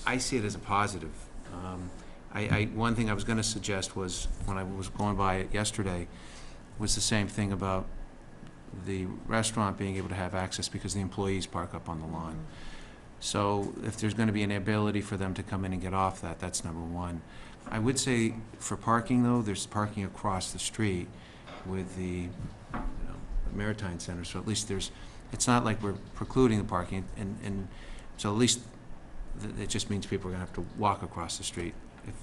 I see it as a positive. One thing I was going to suggest was, when I was going by it yesterday, was the same thing about the restaurant being able to have access, because the employees park up on the lawn. So if there's going to be an ability for them to come in and get off that, that's number one. I would say for parking, though, there's parking across the street with the Maritime Center, so at least it's not like we're precluding the parking, and so at least it just means people are going to have to walk across the street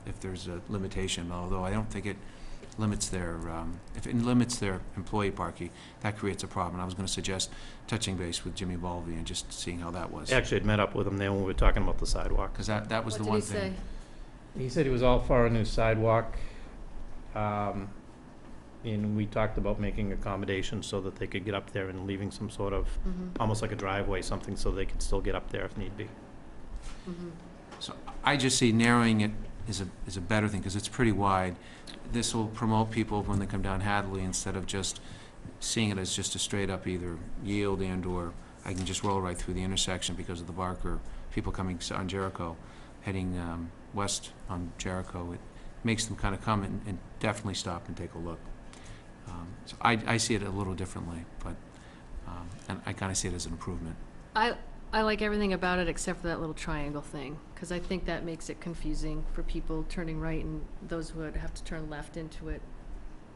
if there's a limitation, although I don't think it limits their, if it limits their employee parking, that creates a problem. I was going to suggest touching base with Jimmy Balvey and just seeing how that was. Actually, I'd met up with him there when we were talking about the sidewalk. Because that was What the did one he thing. say? He said he was all for a new sidewalk, and we talked about making accommodations so that they could get up there, and leaving some sort of, almost like a driveway, something so they could still get up there if need be. So I just see narrowing it is a better thing, because it's pretty wide. This will promote people when they come down Hadley, instead of just seeing it as just a straight up either yield and/or I can just roll right through the intersection because of the Barker, people coming on Jericho, heading west on Jericho. It makes them kind of come and definitely stop and take a look. So I see it a little differently, but and I kind of see it as an improvement. I like everything about it except for that little triangle thing, because I think that makes it confusing for people turning right and those who would have to turn left into it.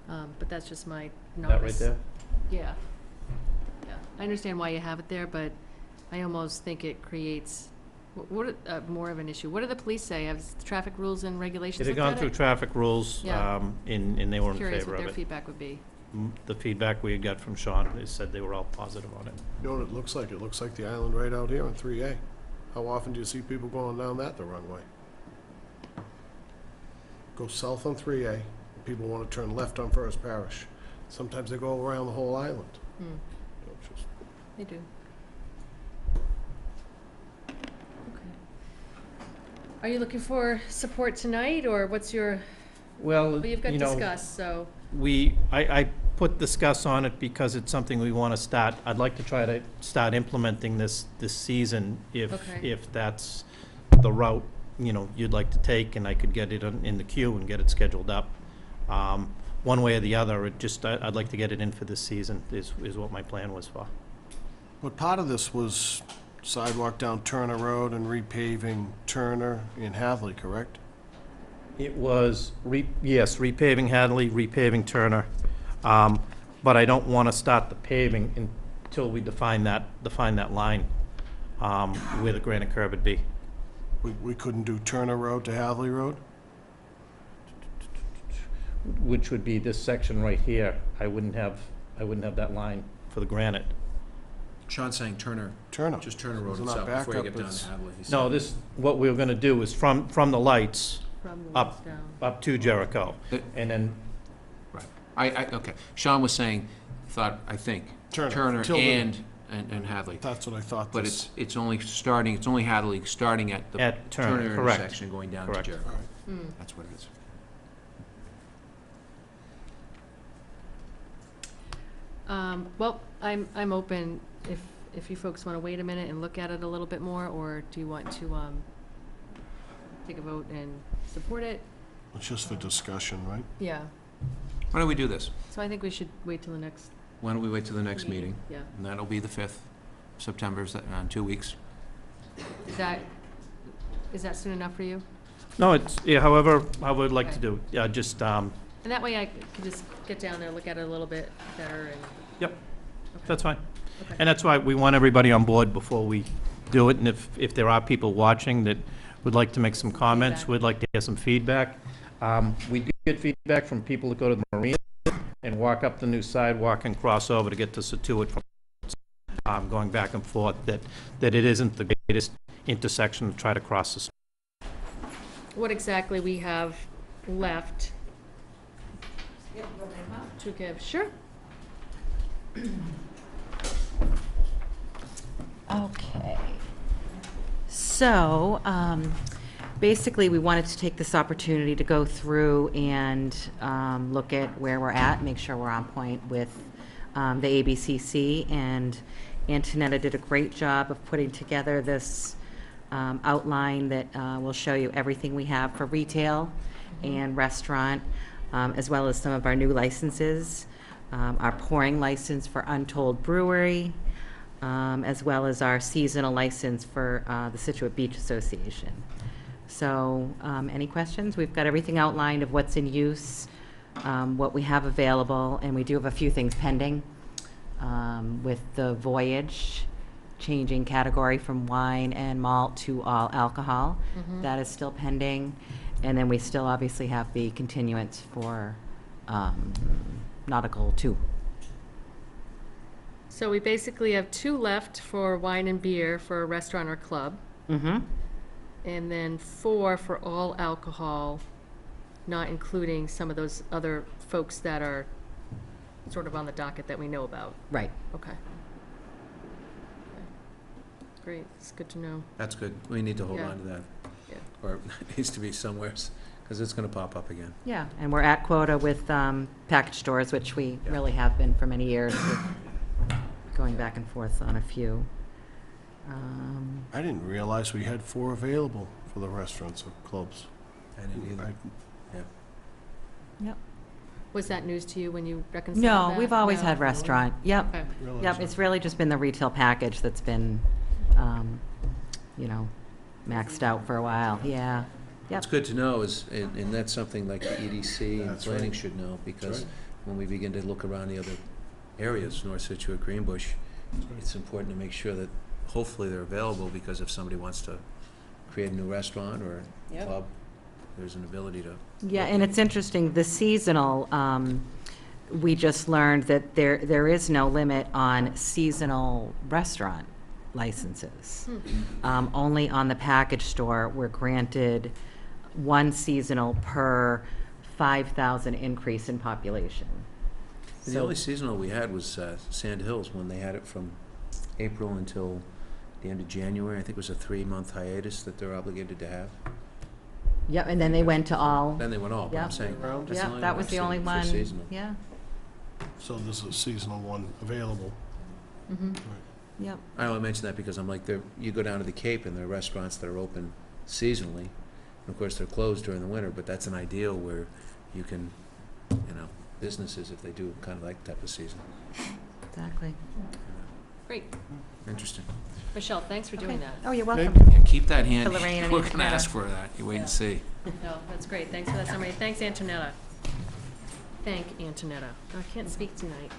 But that's just my novice. That right there? Yeah. Yeah. I understand why you have it there, but I almost think it creates More of an issue, what do the police say? Have traffic rules and regulations It had looked gone at through it? traffic rules, Yeah. and they were in Curious favor what of their it. feedback would be. The feedback we had got from Sean, they said they were all positive on it. You know what it looks like? It looks like the island right out here on 3A. How often do you see people going down that the wrong way? Go south on 3A, people want to turn left on First Parish. Sometimes they go around the whole island. Hmm. You know, it's just- They do. Okay. Are you looking for support tonight, or what's your, Well, you've got you know, discuss, so, I put discuss on it because it's something we want to start, I'd like to try to start implementing this season Okay. if that's the route, you know, you'd like to take, and I could get it in the queue and get it scheduled up. One way or the other, I'd like to get it in for this season, is what my plan was for. But part of this was sidewalk down Turner Road and repaving Turner and Hadley, correct? It was, yes, repaving Hadley, repaving Turner, but I don't want to start the paving until we define that line, where the granite curb would be. We couldn't do Turner Road to Hadley Road? Which would be this section right here. I wouldn't have that line for the granite. Sean's saying Turner. Turner. Just Turner Road Isn't that itself, before you backup? get down to It's- Hadley. he No, said. what we were gonna do is from the lights from the lights up, down. up to Jericho, and then, Right. Okay. Sean was saying, I think, Turner till the- and Hadley. That's what I thought. But it's only Hadley, starting at the At Turner, correct. intersection, going down to Correct. Jericho. Hmm. That's what it is. Well, I'm open if you folks want to wait a minute and look at it a little bit more, or do you want to take a vote and support it? It's just for discussion, right? Yeah. Why don't we do this? So I think we should wait till the next, Why don't we wait till the next meeting? yeah. And that'll be the 5th of September, in 2 weeks. Is that soon enough for you? no, however I would like to do, just, And that way I could just get down there, look at it a little bit better and. Yep, Okay. that's fine. Okay. And that's why we want everybody on board before we do it, and if there are people watching that would like to make some comments, Feedback. would like to hear some feedback. We do get feedback from people that go to the marina and walk up the new sidewalk and cross over to get to Scituate from, going back and forth, that it isn't the greatest intersection to try to cross the street. What exactly we have left to give, sure. Okay. So, basically, we wanted to take this opportunity to go through and look at where we're at, make sure we're on point with the ABCC, and Antonetta did a great job of putting together this outline that will show you everything we have for retail and restaurant, as well as some of our new licenses, our pouring license for Untold Brewery, as well as our seasonal license for the Scituate Beach Association. So, any questions? We've got everything outlined of what's in use, what we have available, and we do have a few things pending with the Voyage changing category from wine and malt to all alcohol. Mhm. That is still pending. And then we still obviously have the continuance for Nautical 2. So we basically have 2 left for wine and beer for a restaurant or club, Mm-hmm. and then 4 for all alcohol, not including some of those other folks that are sort of on the docket that we know about. Right. Okay. Great, it's good to know. That's good. We need to hold Yeah. on to that. Yeah. Or it needs to be somewhere, because it's going to pop up again. Yeah, and we're at quota with package stores, which we really have been for many years, with going back and forth on a few. I didn't realize we had 4 available for the restaurants or clubs. I didn't either. Yeah. Yep. Was that news to you when you reconciled that? No, we've always No? had restaurant. Yep. Okay. Yep, it's really just been the retail package that's been, you know, maxed out for a while. Yeah. Yep. What's good to know is, and that's something like the EDC and That's planning right. should know, because right. when we begin to look around the other areas, North Scituate, Greenbush, it's important to make sure that hopefully they're available, because if somebody wants to create a new restaurant or Yep. club, there's an ability to. Yeah, and it's interesting, the seasonal, we just learned that there is no limit on seasonal restaurant licenses. Only on the package store, we're granted one seasonal per 5,000 increase in population. The only seasonal we had was Sand Hills, when they had it from April until the end of January. I think it was a 3-month hiatus that they're obligated to have. Yep, and then they went to all. Then they went all, but I'm Yep. saying. that's the Yep, only that one was I've the seen only for one, seasonal. yeah. So this is a seasonal one available. Mhm. Yep. I only mention that because I'm like, you go down to the Cape and there are restaurants that are open seasonally. And of course, they're closed during the winter, but that's an ideal where you can, businesses, if they do kind of like that type of season. Exactly. Great. Interesting. Michelle, thanks for doing that. Oh, you're welcome. Yeah, keep that handy. To Lorraine and We're gonna Antonetta. ask for that. You wait and see. No, that's great. Thanks for that summary. Thanks, Antonetta. Thank Antonetta. I can't speak tonight.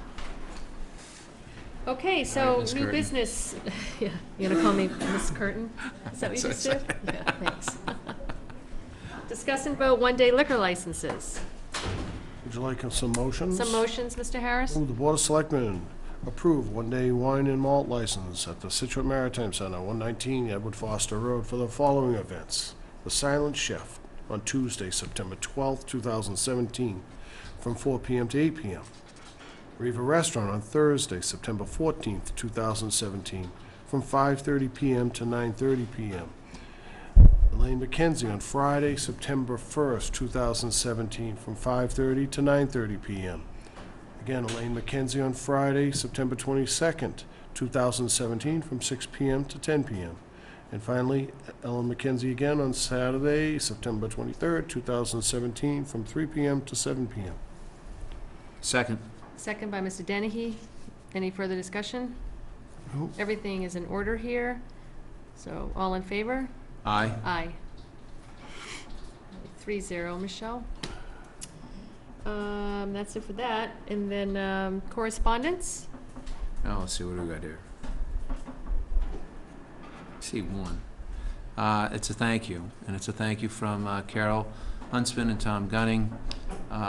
Okay, so Miss new Curtin. business. Yeah, you gonna call me Miss Curtin? Is that what you That's just did? Yeah, thanks. Discuss and vote one-day liquor licenses. Would you like some motions? Some motions, Mr. Harris? Move the Board of Selectmen approve one-day wine and malt license at the Scituate Maritime Center, 119 Edward Foster Road, for the following events. The Silent Chef on Tuesday, September 12th, 2017, from 4 p.m. to 8 p.m. Riva Restaurant on Thursday, September 14th, 2017, from 5:30 p.m. to 9:30 p.m. Elaine McKenzie on Friday, September 1st, 2017, from 5:30 to 9:30 p.m. Again, Elaine McKenzie on Friday, September 22nd, 2017, from 6 p.m. to 10 p.m. And finally, Ellen McKenzie again on Saturday, September 23rd, 2017, from 3 p.m. to 7 p.m. Second. Second by Mr. Dennehy. Any further discussion? Nope. Everything is in order here. So, all in favor? Aye. Aye. 3-0, Michelle. That's it for that. And then correspondence? Oh, let's see, what do we got here? See one. It's a thank you, and it's a thank you from Carol Huntsman and Tom Gunning,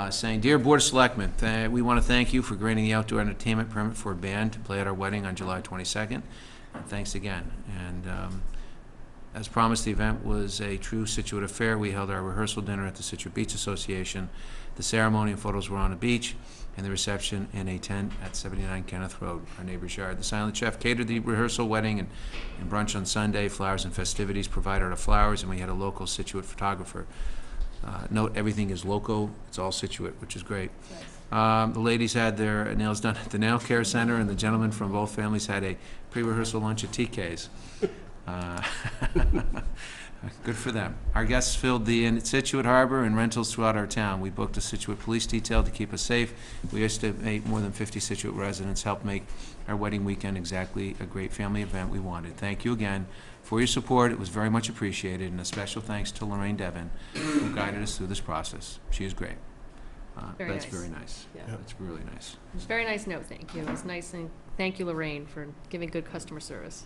saying, "Dear Board of Selectmen, we want to thank you for granting the outdoor entertainment permit for a band to play at our wedding on July 22nd. And thanks again." And as promised, the event was a true Scituate affair. We held our rehearsal dinner at the Scituate Beach Association. The ceremony and photos were on the beach, and the reception in a tent at 79 Kenneth Road, our neighbor's yard. The Silent Chef catered the rehearsal, wedding, and brunch on Sunday. Flowers and festivities provided our flowers, and we had a local Scituate photographer. Note, everything is local. It's all Scituate, which is great. The ladies had their nails done at the Nail Care Center, and the gentlemen from both families had a pre-rehearsal lunch at TK's. Good for them. Our guests filled the inn at Scituate Harbor and rentals throughout our town. We booked a Scituate police detail to keep us safe. We estimate more than 50 Scituate residents helped make our wedding weekend exactly a great family event we wanted. Thank you again for your support. It was very much appreciated, and a special thanks to Lorraine Devon, who guided us through this process. She is great. Very That's nice. very nice. Yeah. That's really nice. It was a very nice note, thank you. It was nice, and thank you, Lorraine, for giving good customer service.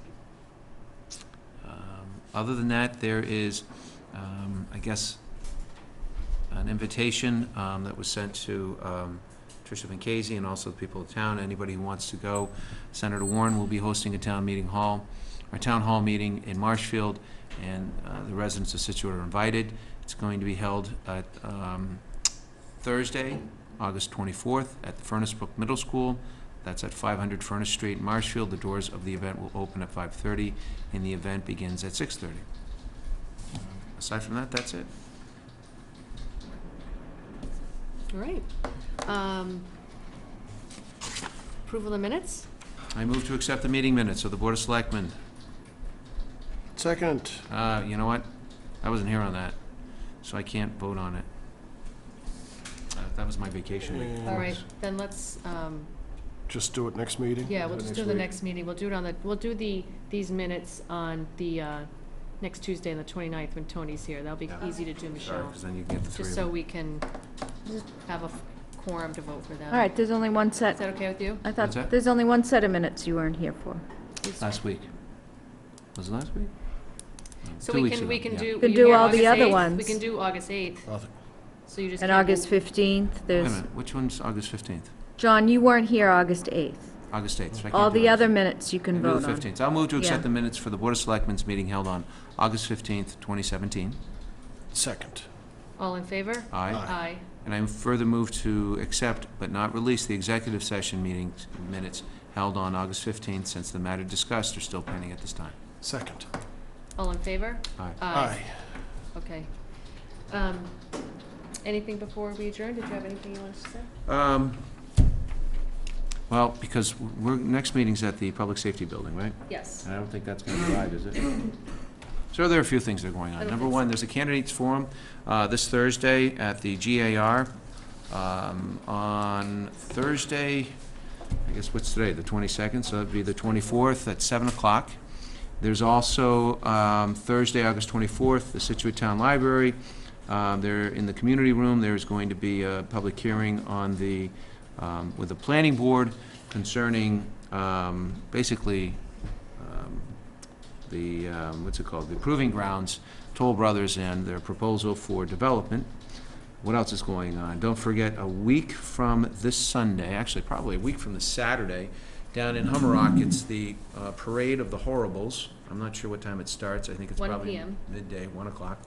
Other than that, there is, I guess, an invitation that was sent to Tricia Vincasey and also the people of town. Anybody who wants to go, Senator Warren will be hosting a town hall meeting in Marshfield, and the residents of Scituate are invited. It's going to be held at Thursday, August 24th, at the Furnace Brook Middle School. That's at 500 Furnace Street, Marshfield. The doors of the event will open at 5:30, and the event begins at 6:30. Aside from that, that's it. All right. Approval of the minutes? I move to accept the meeting minutes of the Board of Selectmen. Second. You know what? I wasn't here on that, so I can't vote on it. That was my vacation week. All right, then let's, Just do it next meeting? yeah, we'll Do it just next do the week. next meeting. We'll do it on the, we'll do these minutes on the next Tuesday on the 29th when Tony's here. That'll be easy to do, Sorry, Michelle. because then you can get the three Just of so them. we can have a quorum to vote for them. All right, there's only one set. Is that okay with you? I What's thought, that? there's only one set of minutes you weren't here for. Last week. Was it last week? So 2 we weeks can, ago, we can yeah. do. Can you do here all the August other 8th? ones. We can do August 8th. So you just. And can't August 15th, Wait a there's, minute, which one's August 15th? John, you weren't here August 8th. August 8th. so I can't All do the August other 8th. minutes you can I do vote the on. 15th. I'll move to accept Yeah. the minutes for the Board of Selectmen's meeting held on August 15th, 2017. Second. All in favor? Aye. Aye. And I further move to accept but not release the executive session meeting minutes held on August 15th, since the matter discussed are still pending at this time. Second. All in favor? Aye. Aye. Okay. Anything before we adjourn? Did you have anything you wanted to say? Well, because next meeting's at the Public Safety Building, right? Yes. And I don't think that's going to drive, is it? So there are a few things that are going I on. don't Number think one, so. there's a candidates forum this Thursday at the GAR. On Thursday, I guess what's today, the 22nd, so that'd be the 24th at 7 o'clock. There's also Thursday, August 24th, the Scituate Town Library. There, in the community room, there's going to be a public hearing on the, with the planning board concerning basically the, what's it called, the Proving Grounds, Toll Brothers, and their proposal for development. What else is going on? Don't forget, a week from this Sunday, actually probably a week from this Saturday, down in Hummerock, it's the Parade of the Horribles. I'm not sure what time it starts. I think it's 1 probably p.m. midday, 1 o'clock.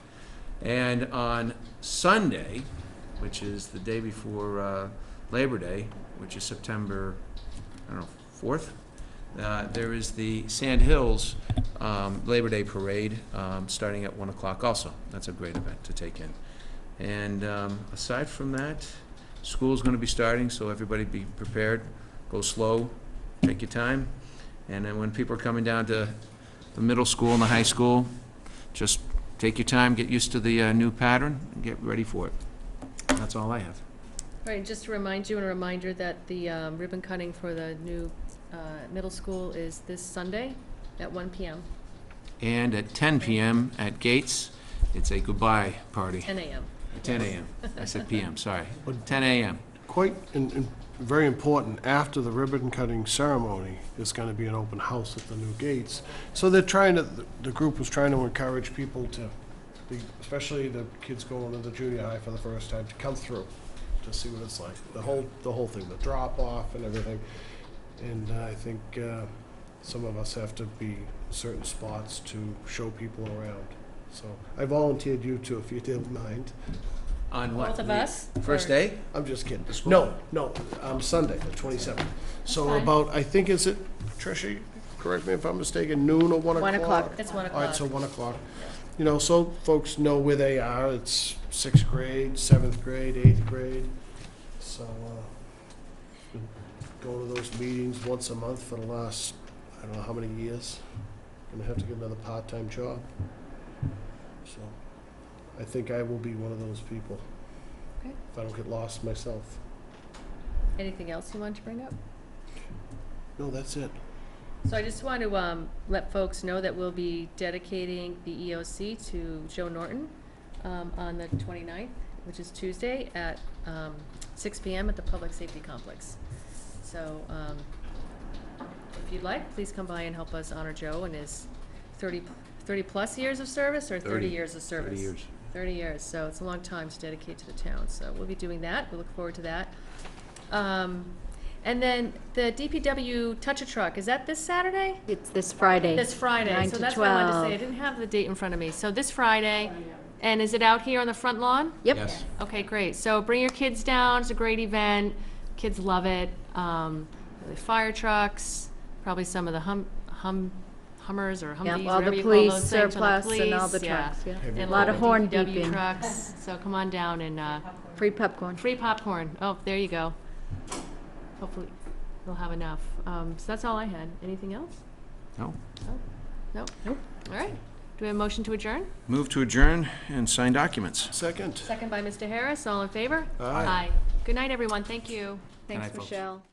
And on Sunday, which is the day before Labor Day, which is September, I don't know, 4th, there is the Sand Hills Labor Day Parade starting at 1 o'clock also. That's a great event to take in. And aside from that, school's going to be starting, so everybody be prepared. Go slow, take your time. And then when people are coming down to the middle school and the high school, just take your time, get used to the new pattern, and get ready for it. That's all I have. All right, just to remind you, and a reminder that the ribbon cutting for the new middle school is this Sunday at 1 p.m. And at 10 p.m. at Gates, it's a goodbye party. 10 a.m. 10 a.m. I said p.m., sorry. 10 a.m. Quite very important, after the ribbon cutting ceremony, there's going to be an open house at the new gates. So they're trying to, the group was trying to encourage people to, especially the kids going to the junior high for the first time, to come through, to see what it's like. The whole thing, the drop off and everything. And I think some of us have to be in certain spots to show people around. So I volunteered you two, if you didn't mind. On what? Both of us? First Or- day? I'm just kidding. The school? No, Sunday, the 27th. So Fine. about, I think, is it, Tricia, correct me if I'm mistaken, noon or 1 o'clock? 1 o'clock. It's 1 All right, so o'clock. 1 o'clock. You know, so folks know where they are. It's 6th grade, 7th grade, 8th grade. So, been going to those meetings once a month for the last, I don't know how many years. Gonna have to get another part-time job. So, I think I will be one of those people. Okay. If I don't get lost myself. Anything else you want to bring up? No, that's it. So I just want to let folks know that we'll be dedicating the EOC to Joe Norton on the 29th, which is Tuesday at 6 p.m. at the Public Safety Complex. So if you'd like, please come by and help us honor Joe and his 30 plus years of service, or 30 years of service? 30 years. 30 years, so it's a long time to dedicate to the town, so we'll be doing that, we look forward to that. And then the DPW Touch-A-Truck, is that this Saturday? It's this Friday. This Friday, 9 so to that's what I wanted to 12. say, I didn't have the date in front of me, so this Friday, and is it out here on the front lawn? Yep. Yes. Okay, great, so bring your kids down, it's a great event, kids love it, the fire trucks, probably some of the Hummers or Humvees, Yep, all whatever the you call police those things, surplus and all the police, yeah. trucks, yeah. And A lot of horn DPW beeping. trucks, so come on down and, Free popcorn. free popcorn, oh, there you go. Hopefully, we'll have enough. So that's all I had. Anything else? No. No? Nope. All right. Do we have a motion to adjourn? Move to adjourn and sign documents. Second. Second by Mr. Harris. All in favor? Aye. Good night, everyone. Thank you. Thanks, night, folks. Michelle.